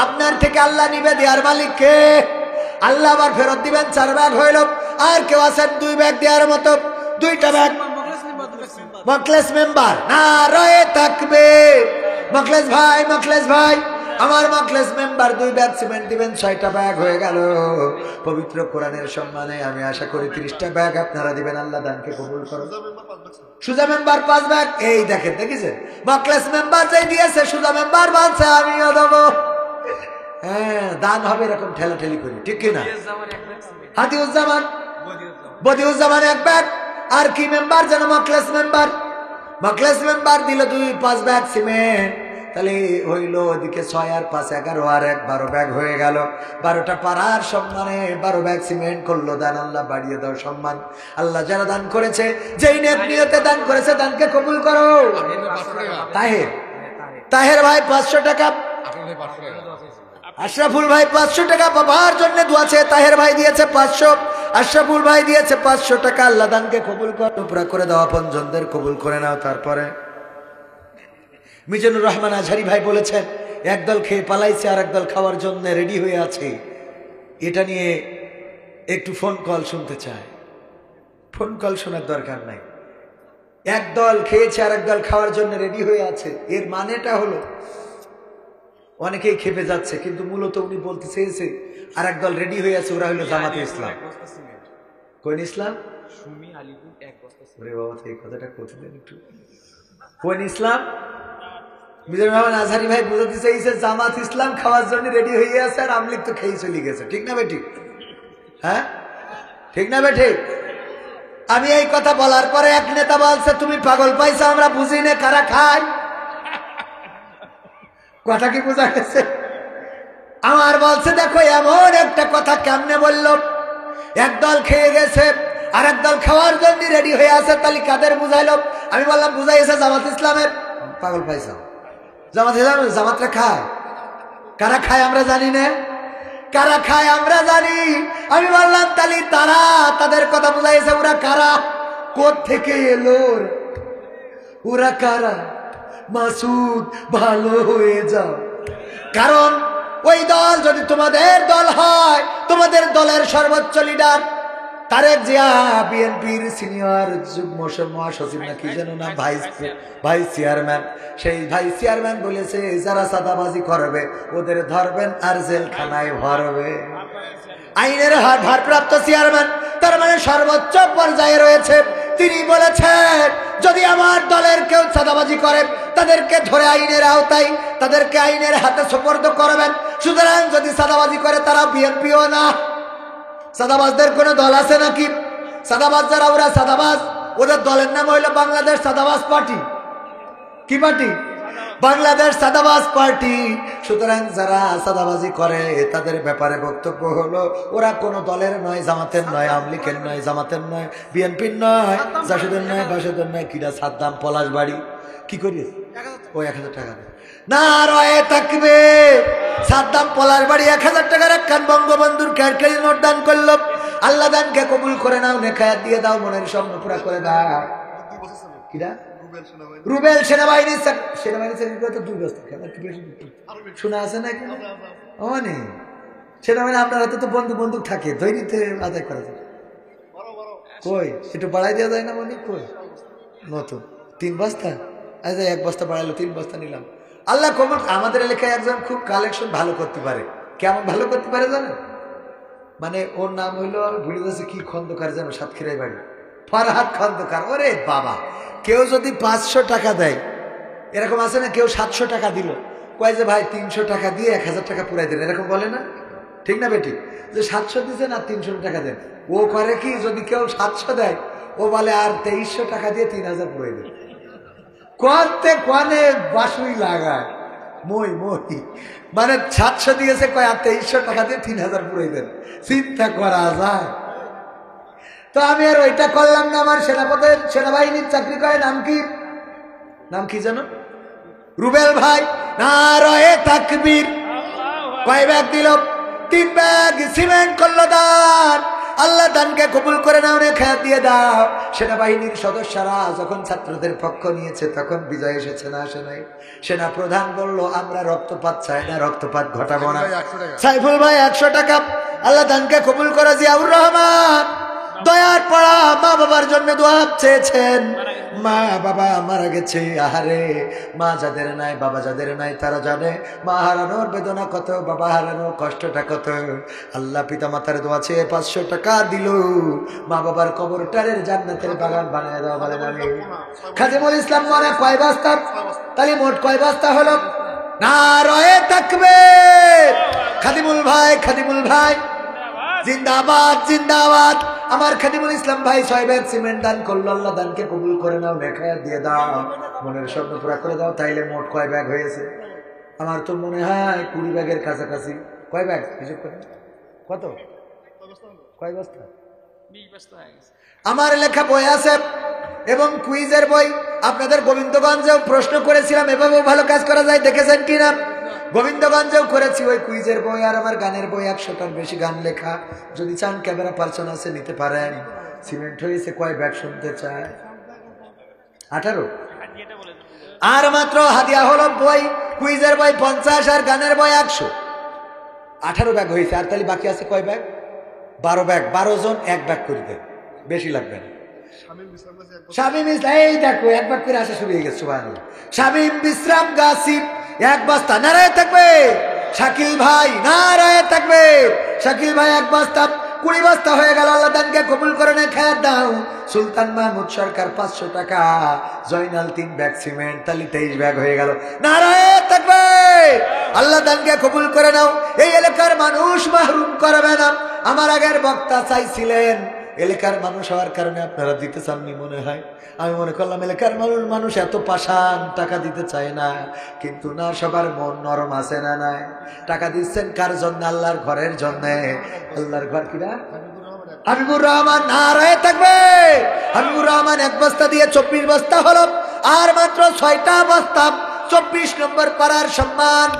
আপনার থেকে আল্লাহ নিবে, দেওয়ার মালিক কে? আল্লাহ আবার ফেরত দিবেন। 4 ব্যাগ হইল। আর কেউ আছেন 2 ব্যাগ দেওয়ার মতো? 2টা ব্যাগ। মখলেস মেম্বার। নারায়ে তাকবীর। মখলেস ভাই, মখলেস ভাই, আমার মখলেস মেম্বার 2 ব্যাগ সিমেন্ট দিবেন, 6টা ব্যাগ হয়ে গেল। পবিত্র কোরআনের সম্মানে আমি আশা করি 30টা ব্যাগ আপনারা দিবেন। আল্লাহ দানকে কবুল করুন। সুজা মেম্বার 5 ব্যাগ। এই দেখেন, দেখেছেন মখলেস মেম্বার যেই দিয়েছে, সুজা মেম্বার বলছে আমিও দেবো। হ্যাঁ, দান হবে এরকম ঠেলাঠেলি করি, ঠিক কিনা? হাতিউজ্জামান, বদিউজ্জামান 1 ব্যাগ। আর কি মেম্বার যেন মখলেস মেম্বার, মখলেস মেম্বার দিল 5 ব্যাগ সিমেন্ট। তাহলে হইল ওদিকে 6 আর 5 11 আর 1 12 ব্যাগ হয়ে গেল। 12টা পাড়ার সম্মানে 12 ব্যাগ সিমেন্ট করলো দান। আল্লাহ বাড়িয়ে দাও সম্মান। আল্লাহ যারা দান করেছে, যেই নেক নিয়তে দান করেছে, দানকে কবুল করো। তাহের ভাই 500 টাকা, আশরাফুল ভাই 500 টাকা বাবার জন্য দোয়া চেয়ে তাহের ভাই দিয়েছে 500, আশরাফুল ভাই দিয়েছে 500 টাকা। আল্লাহ দানকে কবুল করো, পুরা করে দাও, আপনজনদের কবুল করে নাও। তারপরে মিজানুর রহমান আজহারি ভাই বলেছেন, একদল খেয়ে পালাইছে আর একদল খাওয়ার জন্য রেডি হয়ে আছে। এটা নিয়ে একটু ফোন কল শুনতে চায়। ফোন কল শোনার দরকার নাই। একদল খেয়েছে আর একদল খাওয়ার জন্য রেডি হয়ে আছে, এর মানেটা হলো অনেকেই খেপে যাচ্ছে, কিন্তু মূলত উনি বলতে চেয়েছে আর একদল রেডি হয়ে আছে, ওরা হলো জামাতে ইসলাম। কোন ইসলাম? কথাটা একটু কোন ইসলাম? মিজানুর রহমান আজহারি ভাই বুঝাতে চাইছে জামাত ইসলাম খাওয়ার জন্য রেডি হয়ে আছে, আর আমলিগ তো খেয়ে চলে গেছে। ঠিক না বেঠিক? হ্যাঁ, ঠিক না বেঠিক? আমি এই কথা বলার পরে এক নেতা বলছে, তুমি পাগল পাইছো, আমরা বুঝি না কারা খায়। কথা কি বোঝা গেছে? আমার বলছে, দেখো এমন একটা কথা কেমনে বলল, একদল খেয়ে গেছে আর একদল খাওয়ার জন্য রেডি হয়ে আছে, তাহলে কাদের বুঝাইলো? আমি বললাম বুঝাইছে জামাত ইসলামের। পাগল পাইছো? জামাত ইসলাম জামাতরা খায়? কারা খায় আমরা জানি না, কারা খায় আমরা জানি। আমি বললাম তাহলে তারা, তাদের কথা বুঝাইছে, ওরা কারা, কোথ থেকে এলো, ওরা কারা? মাসুদ ভালো হয়ে যাও, কারণ ওই দল যদি তোমাদের দল হয়, তোমাদের দলের সর্বোচ্চ লিডার তারেক জিয়া, বিএনপির সিনিয়র যুগ্ম মহাসচিব নাকি যেন নাম, ভাইস চেয়ারম্যান, সেই ভাইস চেয়ারম্যান বলেছে যারা চাঁদাবাজি করবে ওদের ধরবেন আর জেলখানায় ভরবে। আইনের ভারপ্রাপ্ত চেয়ারম্যান, তার মানে সর্বোচ্চ পর্যায়ে রয়েছে, তিনি বলেছেন যদি আমার দলের কেউ চাঁদাবাজি করে তাদেরকে ধরে আইনের আওতায়, তাদেরকে আইনের হাতে সোপর্দ করবেন। সুতরাং যদি চাঁদাবাজি করে তারা বিএনপিও না। চাঁদাবাজদের কোন দল আছে নাকি? চাঁদাবাজ যারা, ওরা চাঁদাবাজ, ওদের দলের নাম হইল বাংলাদেশ চাঁদাবাজ পার্টি। কি পার্টি? বাংলাদেশ চাঁদাবাজ পার্টি। সুতরাং যারা চাঁদাবাজি করে তাদের ব্যাপারে বক্তব্য হলো ওরা কোন দলের নয়, জামাতের নয়, আমলিকের নয়, জামাতের নয়, বিএনপির নয়, জাসদের নয়, বাসদের নয়, কিরা সাদ্দাম পলাশবাড়ি কি করিস ওই 1000 টাকা না রয়ে থাকবে। সাদ্দাম পলাশবাড়ি 1000 টাকা রাখান বঙ্গবন্ধুর ক্যারকারি নোট দান করলো। আল্লাহ দানকে কবুল করে নাও, নেখায়াত দিয়ে দাও, মনের স্বপ্ন পুরা করে দাও। কিরা? রুবেল সেনাবাহিনী, সেনাবাহিনী তো 2 বছর শোনা আছে না? অনেক সেনাবাহিনী আপনার হাতে তো বন্দুক থাকে, দৈনিতে আদায় করা যায়। কই একটু বাড়াই দেওয়া যায় না? মানে কই নতুন 3 বস্তা, আচ্ছা 1 বস্তা বাড়াইলো, 3 বস্তা নিলাম। আল্লাহ কবুল। আমাদের এলাকায় একজন খুব কালেকশন ভালো করতে পারে। কেমন ভালো করতে পারে জানেন? মানে ওর নাম হইলো, ভুলে যাচ্ছে কি খন্দকার যেন, সাতক্ষীরায় বাড়ি, ফরহাদ খন্দকার। ওরে বাবা, কেউ যদি 500 টাকা দেয়, এরকম আছে না, কেউ 700 টাকা দিল, কয় যে ভাই 300 টাকা দিয়ে 1000 টাকা পুরাই দেন, এরকম বলে না? ঠিক না বেটি? যে 700 দিচ্ছেন আর 300 টাকা দেন। ও করে কি, যদি কেউ 700 দেয় ও বলে আর 2300 টাকা দিয়ে 3000 পুরাই দেন। কতে কনে বাসুই লাগায়, মই মানে 700 দিয়েছে, কয় আর 2300 টাকা দিয়ে 3000 পুরাই দেন। চিন্তা করা যায়? তো আমি আর ওইটা করলাম না। আমার সেনাবাহিনীর চাকরি করে, নাম কি জানো? রুবেল ভাই। নারায়ে তাকবীর। কয় ব্যাগ দিল? 3 ব্যাগ সিমেন্ট করলো দান। আল্লাহ দানকে কবুল করে নাও, নেখায়াত দিয়ে দাও। সেনাবাহিনীর সদস্যরা যখন ছাত্রদের পক্ষ নিয়েছে তখন বিজয় এসেছে না আসে নাই? সেনা প্রধান বলল আমরা রক্তপাত চাই না, রক্তপাত ঘটাবো না। সাইফুল ভাই 100 টাকা। আল্লাহ দানকে কবুল করে। জিয়াউর রহমান দয়ার পাড়া মা বাবার জন্য দোয়া চেয়েছেন, মা বাবা মারা গেছে, আহারে মা যাদের নাই বাবা যাদের নাই তারা জানে মা হারানোর বেদনা কত, বাবা হারানোর কষ্টটা কত। আল্লাহ পিতা মাতার দোয়া চেয়ে 500 টাকা দিল, মা বাবার কবরটারের জান্নাতের বাগান বানিয়ে দেওয়া। বলেন আমি খাদিমুল ইসলাম মানে কয় বস্তা? তাহলে মোট কয় বস্তা হলো? নারায়ে তাকবীর। খাদিমুল ভাই জিন্দাবাদ জিন্দাবাদ। আমার খাদিমুল ইসলাম ভাই 6 ব্যাগ সিমেন্ট দান করলো, আল্লাহ দানকে কবুল করে নাও, নেখায়াত দিয়ে দাও, মনের স্বপ্ন পুরা করে দাও। তাইলে মোট কয় ব্যাগ হয়েছে? আমার তো মনে হয় 20 ব্যাগের কাছাকাছি। কয় ব্যাগ হিসেব করেন? কত? কয় বস্তা? 20 বস্তা হয়ে গেছে। আমার লেখা বই আছে এবং কুইজের বই। আপনাদের গোবিন্দগঞ্জেও প্রশ্ন করেছিলাম এভাবেও ভালো কাজ করা যায়, দেখেছেন কিনা? গোবিন্দগঞ্জেও করেছি ওই কুইজের বই আর আমার গানের বই, 100টার বেশি গান লেখা। যদি চান ক্যামেরা পার্সন আছে নিতে পারেন। সিমেন্ট হয়েছে কয় ব্যাগ শুনতে চায়? 18। আর মাত্র হাদিয়া হলো বই, কুইজের বই 50 আর গানের বই 100। 18 ব্যাগ হয়েছে। আর তাহলে বাকি আছে কয় ব্যাগ? 12 ব্যাগ। 12 জন 1 ব্যাগ করে দেন, বেশি লাগবে না। শামীম এই দেখো 1 ব্যাগ করে আসা শুরু হয়ে গেছে। সুবহানাল্লাহ। শামীম বিশ্রাম গাসিব 1 বস্তা। নারায়ে তাকবীর। শাকিল ভাই নারায়ে তাকবীর। শাকিল ভাই 1 বস্তা। 20 বস্তা হয়ে গেল, আল্লাহ দানকে কবুল করে নে, খায়াত দাও। সুলতান মাহমুদ সরকার 500 টাকা। জয়নাল 3 ব্যাগ সিমেন্ট, তাহলে 23 ব্যাগ হয়ে গেল। নারায়ে তাকবীর। আল্লাহ দানকে কবুল করে নাও। এই এলাকার মানুষ মাহরুম করবে না। আমার আগের বক্তা চাইছিলেন এলাকার মানুষ হওয়ার কারণে আপনারা দিতে চাননি মনে হয়। আমি মনে করলাম এলাকার মানুষ এত পাষাণ, টাকা দিতে চায় না। কিন্তু না, সবার মন নরম আছে না নাই? টাকা দিচ্ছেন কার জন্য? আল্লাহর ঘরের জন্য। আল্লাহর ঘর কিনা? হাবিবুর রহমান নারায়ে তাকবীর। হাবিবুর রহমান 1 বস্তা দিয়ে 24 বস্তা হলো। আর মাত্র 6টা বস্তা। 24 নম্বর পাড়ার সম্মান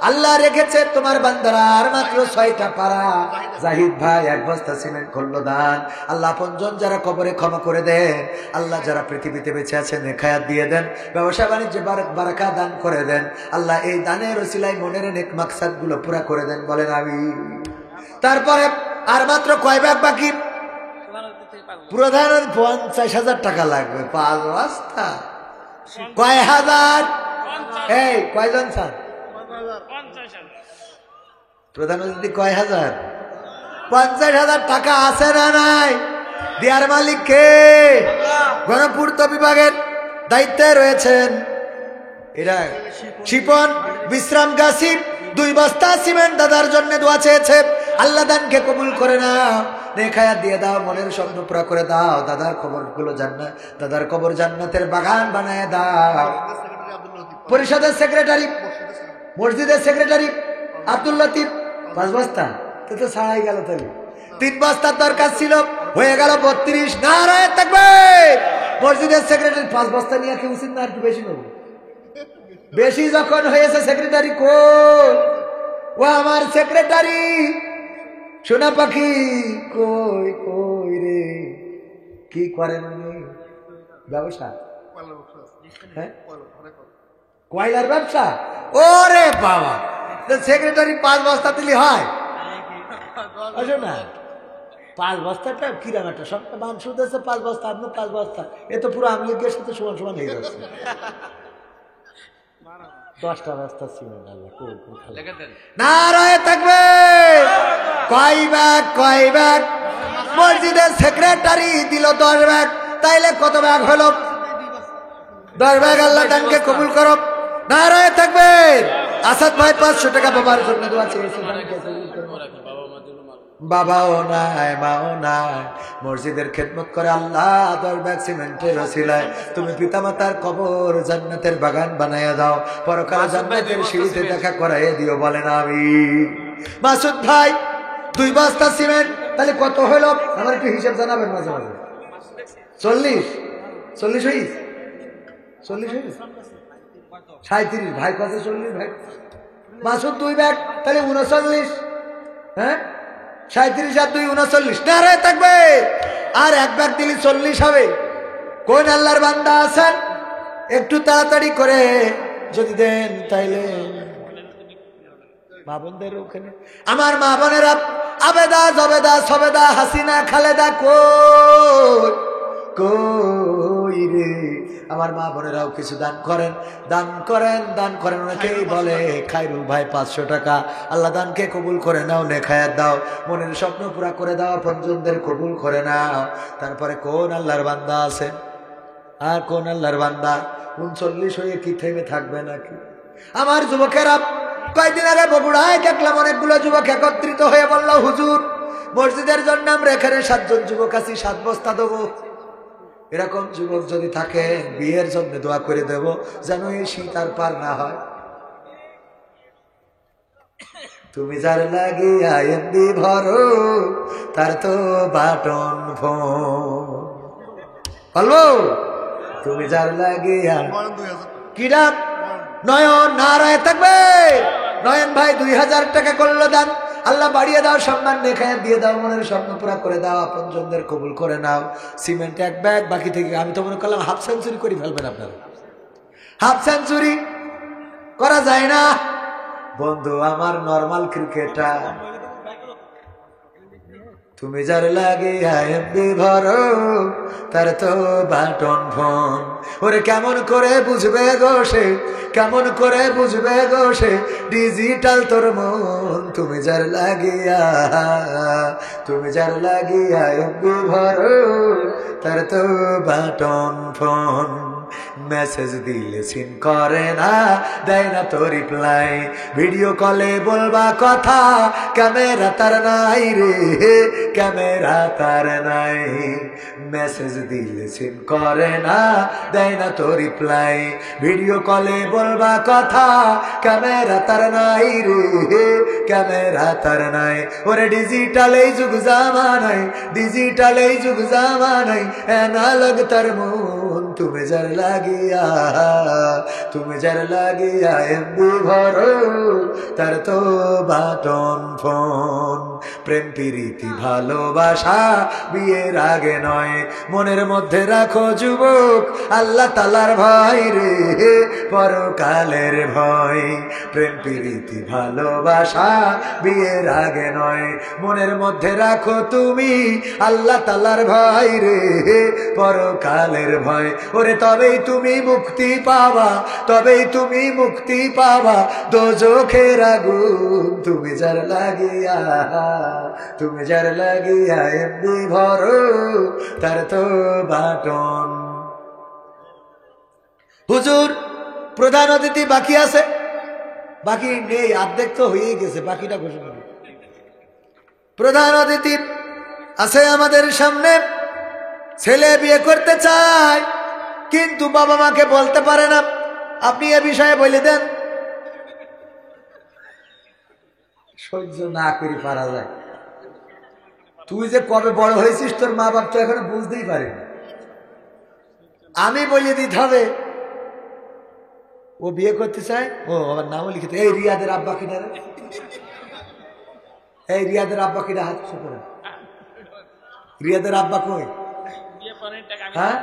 আল্লাহ রেখেছে তোমার বান্দারা। আর মাত্র 6টা পাড়া। জাহিদ ভাই 1 বস্তা সিমেন্ট করলো দান। আল্লাহ আপনজন যারা কবরে ক্ষমা করে দেন, আল্লাহ যারা পৃথিবীতে বেঁচে আছেন নেখায়াত দিয়ে দেন, ব্যবসা বাণিজ্যে বারাকা দান করে দেন। আল্লাহ এই দানের ওসিলায় মনের নেক মাকসাদ গুলো পুরা করে দেন। বলেন আমিন। তারপরে আর মাত্র কয় ব্যাগ বাকি? প্রধানের 50,000 টাকা লাগবে। 5 বস্তা কয় হাজার? এই কয়জন স্যার? প্রধান যদি কয় হাজার? 50,000 টাকা আছে না নাই? দেয়ার মালিক কে? গণপূর্ত বিভাগের দায়িত্বে রয়েছেন এরা শিপন বিশ্রাম গাসিব। 2 বস্তা সিমেন্ট দাদার জন্য দোয়া চেয়েছে। আল্লাহ দানকে কবুল করে নাও, নেখায়াত দিয়ে দাও, মনের স্বপ্ন পুরা করে দাও। দাদার কবরগুলো জান্নাত, দাদার কবর জান্নাতের বাগান বানায় দাও। পরিষদের সেক্রেটারি, মসজিদের সেক্রেটারি আব্দুল লতিফ 5 বস্তা। তো ছাড়াই গেল। তাহলে 3 বস্তার দরকার ছিল, হয়ে গেল 32। নারায়ে তাকবীর। মসজিদের সেক্রেটারি 5 বস্তা নিয়ে কি উচিত না? একটু বেশি নেব। বেশি যখন হয়েছে সেক্রেটারি কই? ও আমার সেক্রেটারি সোনা পাখি কই কই রে? কি করেন উনি? ব্যবসা? হ্যাঁ, কয়লার ব্যবসা। ওরে বাবা, সেক্রেটারি 5 বস্তা দিলে হয়? না, 5 বস্তাটা কিরাম একটা সব মাংস দিয়েছে। 5 বস্তা, আপনার 5 বস্তা, এ তো পুরো আমলিগের সাথে সমান সমান হয়ে যাচ্ছে। 10টা বস্তা সিমেন্ট। নারায়ে তাকবীর। কয় ব্যাগ? মসজিদের সেক্রেটারি দিল 10 ব্যাগ। তাইলে কত ব্যাগ হলো? 10 ব্যাগ। আল্লাহ দানকে কবুল করো। নারায়ে তাকবীর। আসাদ ভাই 500 টাকা বাবার জন্য দোয়া চেয়েছে। বাবাও নাই, মাও নাই, মসজিদের খেদমত করে আল্লাহ 10 ব্যাগ সিমেন্টের ওসিলায় তুমি পিতামাতার কবর জান্নাতের বাগান বানায়া দাও, পরকাল জান্নাতের সিঁড়িতে দেখা করাইয়া দিও। বলেন আমিন। মাসুদ ভাই 2 বস্তা সিমেন্ট, তাহলে কত হলো? আমার একটু হিসাব জানাবেন মাঝে মাঝে। 40 হইস? 40 হইস? 37 ভাই কত? 40 ভাই। মাসুদ 2 ব্যাগ, তাহলে 39। হ্যাঁ, 37 আর 2 39। নারায়ে তাকবীর। আর 1 ব্যাগ দিলে 40 হবে। কোন আল্লাহর বান্দা আছেন একটু তাড়াতাড়ি করে যদি দেন তাইলে মা বোনদের ওখানে, আমার মা বোনেরা আবেদা জবেদা সবেদা হাসিনা খালেদা কই রে? আমার মা বোনেরাও কিছু দান করেন, দান করেন, দান করেন। অনেকেই বলে খায়রুল ভাই 500 টাকা, আল্লাহ দানকে কবুল করে নাও, নেখায়াত দাও, মনের স্বপ্ন পুরা করে দাও, আপনজনদের কবুল করে নাও। তারপরে কোন আল্লাহর বান্দা আছে, আর কোন আল্লাহর বান্দা 39 হয়ে কি থেমে থাকবে নাকি? আমার যুবকেরা, কয়েকদিন আগে বগুড়ায় দেখলাম অনেকগুলো যুবক একত্রিত হয়ে বলল, হুজুর মসজিদের জন্য আমরা এখানে 7 জন যুবক আছি, 7 বস্তা দেবো। এরকম যুবক যদি থাকে বিয়ের জন্য দোয়া করে দেব, যেন এই শীত আর পার না হয়। তুমি যার লাগিয়া এমনি ভরো, তার তো বাটন ফোন। বলবো তুমি যার লাগিয়া কিরা নয়ন নারায় থাকবে। নয়ন ভাই 2000 টাকা করলো দান, আল্লাহ বাড়িয়ে দাও, সম্মান দেখায় দিয়ে দাও, মনের স্বপ্ন পুরা করে দাও, আপনজনদের কবুল করে নাও। সিমেন্ট 1 ব্যাগ বাকি থেকে, আমি তো মনে করলাম হাফ সেঞ্চুরি করে ফেলবেন আপনারা। হাফ সেঞ্চুরি করা যায় না বন্ধু, আমার নরমাল ক্রিকেটার। তুমি যার লাগিয়া এমনি ভরো, তার তো বাটন ফোন। ওরে কেমন করে বুঝবে গো সে, কেমন করে বুঝবে গো সে, ডিজিটাল তোর মন। তুমি যার লাগিয়া, তুমি যার লাগিয়া এমনি ভরো, তার তো বাটন ফোন। মেসেজ দিলে সিন করে না, দেয় না তো রিপ্লাই, ভিডিও কলে বলবা কথা, ক্যামেরা তার নাই রে, ক্যামেরা তার নাই। মেসেজ দিলে সিন করে না, দেয় না তো রিপ্লাই, ভিডিও কলে বলবা কথা, ক্যামেরা তার নাই রে, ক্যামেরা তার নাই। ওরে ডিজিটাল এই যুগ জামানাই, ডিজিটাল এই যুগ জামানাই, অ্যানালগ তার মন। তুমি যার লাগিয়া, তুমি যার লাগিয়া এমনি ভরো, তার তো বাটন ফোন। প্রেম প্রীতি ভালোবাসা বিয়ের আগে নয়, মনের মধ্যে রাখো যুবক আল্লাহ তাআলার ভয় রে, পরকালের ভয়। প্রেম প্রীতি ভালোবাসা বিয়ের আগে নয়, মনের মধ্যে রাখো তুমি আল্লাহ তাআলার ভয় রে, পরকালের ভয়। ওরে তবেই তুমি মুক্তি পাবা, তবেই তুমি মুক্তি পাবা দোজখের আগুন। তুমি যার লাগিয়া, তুমি যার লাগিয়া এমনি ভরো, তার তো বাটন। হুজুর প্রধান অতিথি বাকি আছে, বাকি নেই, অর্ধেক তো হয়েই গেছে, বাকিটা ঘোষণা করি। প্রধান অতিথি আছে আমাদের সামনে, ছেলে বিয়ে করতে চায় কিন্তু বাবা মাকে বলতে পারে না, আপনি এ বিষয়ে বলে দেন। সহ্য না করি পারা যায়, তুই যে কবে বড় হয়েছিস তোর মা বাপ তো এখনো বুঝতেই পারে না, আমি বলে দিতে হবে। ও বিয়ে করতে চায়, ও আমার নামও লিখে, এই রিয়াদের আব্বা কিনা রে, এই রিয়াদের আব্বা কিনা, হাত করে রিয়াদের আব্বা কই? হ্যাঁ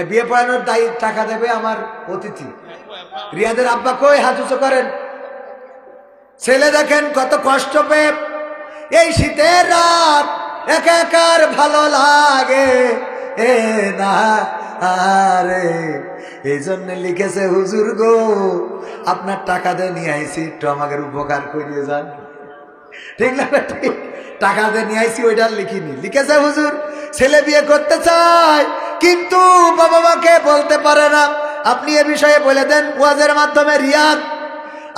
বিয়ে পড়ানোর টাকা দেবে আমার অতিথি, রিয়াদের আব্বা কই? হাত উঁচু করেন। ছেলে দেখেন কত কষ্ট পেয়ে এই শীতের রাত একা একার ভালো লাগে এ না আরে, এই জন্য লিখেছে, হুজুর গো আপনার টাকা দিয়ে নিয়ে আইসি, একটু আমাকে উপকার করিয়ে যান। ঠিক না? ঠিক, টাকা দিয়ে নিয়ে আইসি ওইটা লিখিনি, লিখেছে হুজুর ছেলে বিয়ে করতে চায় কিন্তু বাবা মাকে বলতে পারে না, আপনি এ বিষয়ে বলে দেন ওয়াজের মাধ্যমে। রিয়াদ,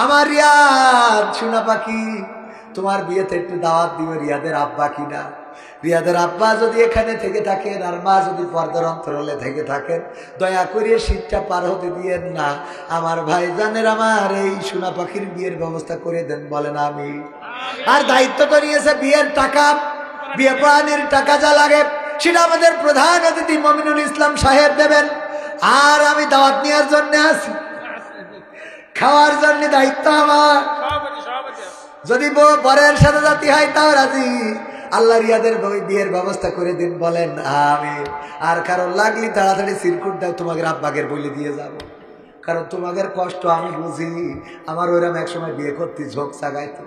আমার রিয়াদ সোনা পাখি, তোমার বিয়েতে একটু দাওয়াত দিবে রিয়াদের আব্বা কিনা। রিয়াদের আব্বা যদি এখানে থেকে থাকেন আর মা যদি পর্দার অন্তরালে থেকে থাকেন, দয়া করিয়ে শীতটা পার হতে দিয়েন না। আমার ভাইজানের আমার এই সোনা পাখির বিয়ের ব্যবস্থা করে দেন, বলেন আমি। আর দায়িত্ব তো নিয়েছে বিয়ের টাকা, বিয়ে পড়ানোর টাকা যা লাগে সেটা আমাদের প্রধান অতিথি মমিনুল ইসলাম সাহেব দেবেন। আর আমি দাওয়াত নেওয়ার জন্য আছি, খাওয়ার জন্য দায়িত্ব আমার। যদি বরের সাথে জাতি হয় তাও রাজি। আল্লাহ রিয়াদের বিয়ের ব্যবস্থা করে দিন, বলেন আমি। আর কারণ লাগলি তাড়াতাড়ি সিরকুট দাও, তোমাদের আব্বাগের বলে দিয়ে যাব, কারণ তোমাদের কষ্ট আমি বুঝি। আমার ওইরকম এক সময় বিয়ে করতে ঝোঁক জাগাইতো,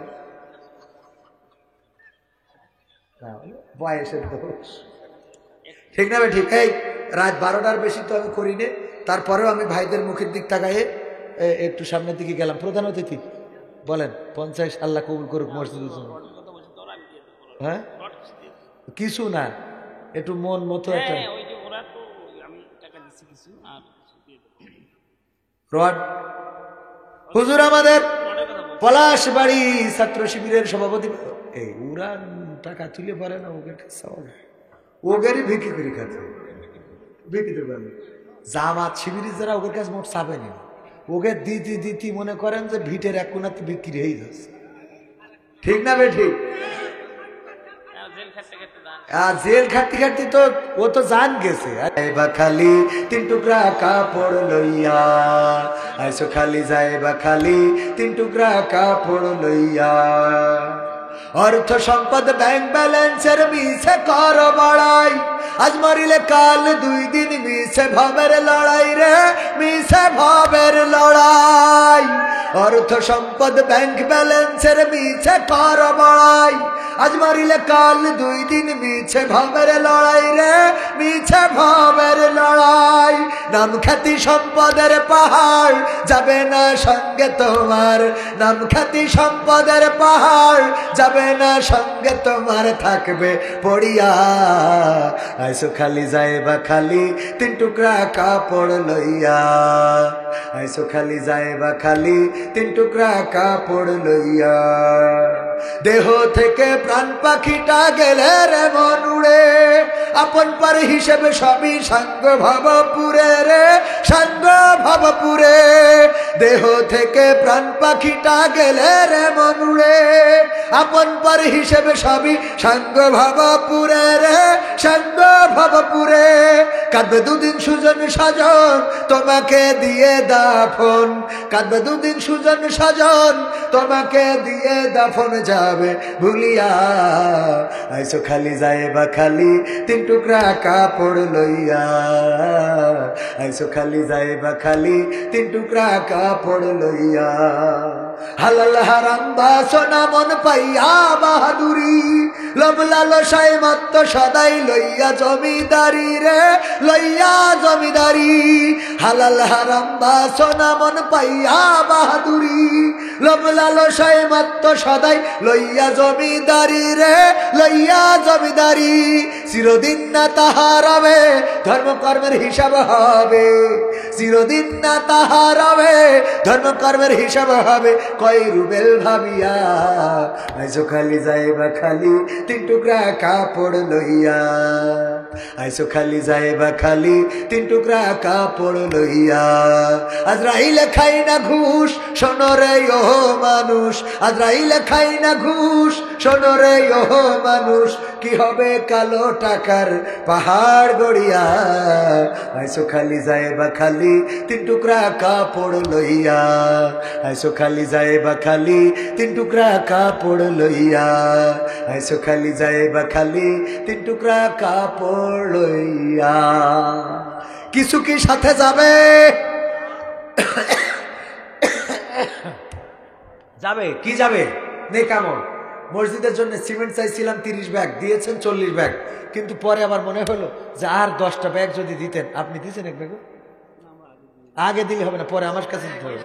বয়সের দোষ, ঠিক না? ঠিক। এই রাত 12টার বেশি তো আমি করি নে, তারপরেও আমি ভাইদের মুখের দিক তাকায়ে একটু সামনের দিকে গেলাম। প্রধান অতিথি বলেন 50 আল্লাহ কবুল করুক মসজিদের জন্য। হ্যাঁ কিছু না, একটু মন মতো একটা রড। হুজুর আমাদের পলাশবাড়ি ছাত্র শিবিরের সভাপতি, এই ওরা টাকা তুলে পারে না, ওকে ওগেরই বিক্রি করে খাতে বিক্রি পারে। জামাত শিবির যারা ওদের কাছে মোট চাপে নি, ওকে দিতি মনে করেন যে ভিটের এক কোনাতে বিক্রি হয়ে যাচ্ছে। ঠিক না বে ঠিক? জেল খাটতে খাটতে তো ও তো জান গেছে। খালি 3 টুকরা কাপড় লইয়া আইসো, খালি যাইবা খালি 3 টুকরা কাপড় লইয়া। অর্থ সম্পদ ব্যাংক ব্যালেন্সের মিছে কর বড়াই, আজ মরিলে কাল 2 দিন মিছে ভবের লড়াই রে, মিছে ভবের লড়াই। অর্থ সম্পদ ব্যাংক ব্যালেন্সের মিছে কর বড়াই, আজ মরিলে কাল 2 দিন মিছে ভবের লড়াই রে, মিছে ভবের লড়াই। নাম খ্যাতি সম্পদের পাহাড় যাবে না সঙ্গে তোমার, নাম খ্যাতি সম্পদের পাহাড় যাবে না সঙ্গে তোমার, থাকবে পড়িয়া। আইসো খালি যাইবা খালি 3 টুকরা কাপড় লইয়া, আইসো খালি যাইবা খালি 3 টুকরা কাপড় লইয়া। দেহ থেকে প্রাণ পাখিটা গেলে রে মন উড়ে, আপন পর হিসেবে সবই সাঙ্গ ভবপুরে রে, সাঙ্গ ভবপুরে। দেহ থেকে প্রাণ পাখিটা গেলে রে মন উড়ে, আপন পর হিসেবে সবই সাঙ্গ ভবপুরে রে, সাঙ্গ ভবপুরে। কাঁদবে 2 দিন সুজন সাজন তোমাকে দিয়ে দাফন, কাঁদবে 2 দিন সুজন সাজন তোমাকে দিয়ে দাফন যাবে ভুলিয়া। আইসো খালি যাইবা খালি 3 টুকরা কাপড় লইয়া, আইসো খালি যাইবা খালি 3 টুকরা কাপড় লইয়া। হালাল হারাম বাসনা মন পাইয়া বাহাদুরি, লোভ লালসায় মত্ত সদাই লইয়া জমিদারি রে, লইয়া জমিদারি। হালাল হারাম বাসনা মন পাইয়া বাহাদুরি, লোভ লালসায় মত্ত সদাই লইয়া জমিদারি রে, লইয়া জমিদারি। চিরদিন না তাহার হবে ধর্ম কর্মের হিসাব হবে, চিরদিন না তাহার হবে ধর্ম কর্মের হিসাব হবে। কয় রুবেল ভাবিয়া আইসো খালি যাইবা খালি 3 টুকরা কাপড় লইয়া, আইসো খালি যাইবা খালি 3 টুকরা কাপড় লইয়া। আজরাইল খাই না ঘুষ শোনো রে ও মানুষ, আজরাইল খাই না ঘুষ শোনো রে ও মানুষ। কি হবে কালো টাকার পাহাড় গড়িয়া, আইসো খালি যাইবা খালি 3 টুকরা কাপড় লইয়া, আইসো খালি যাইবা খালি 3 টুকরা কাপড় লইয়া, আইসো খালি যাইবা খালি 3 টুকরা কাপড় লইয়া। কিছু কি সাথে যাবে? যাবে কি যাবে? নেকামল। মসজিদের জন্য সিমেন্ট চাইছিলাম 30 ব্যাগ, দিয়েছেন 40 ব্যাগ, কিন্তু পরে আবার মনে হলো যে আর 10টা ব্যাগ যদি দিতেন। আপনি দিয়েছেন 1 ব্যাগ? আগে দিলে হবে না, পরে আমার কাছে দিতে হবে।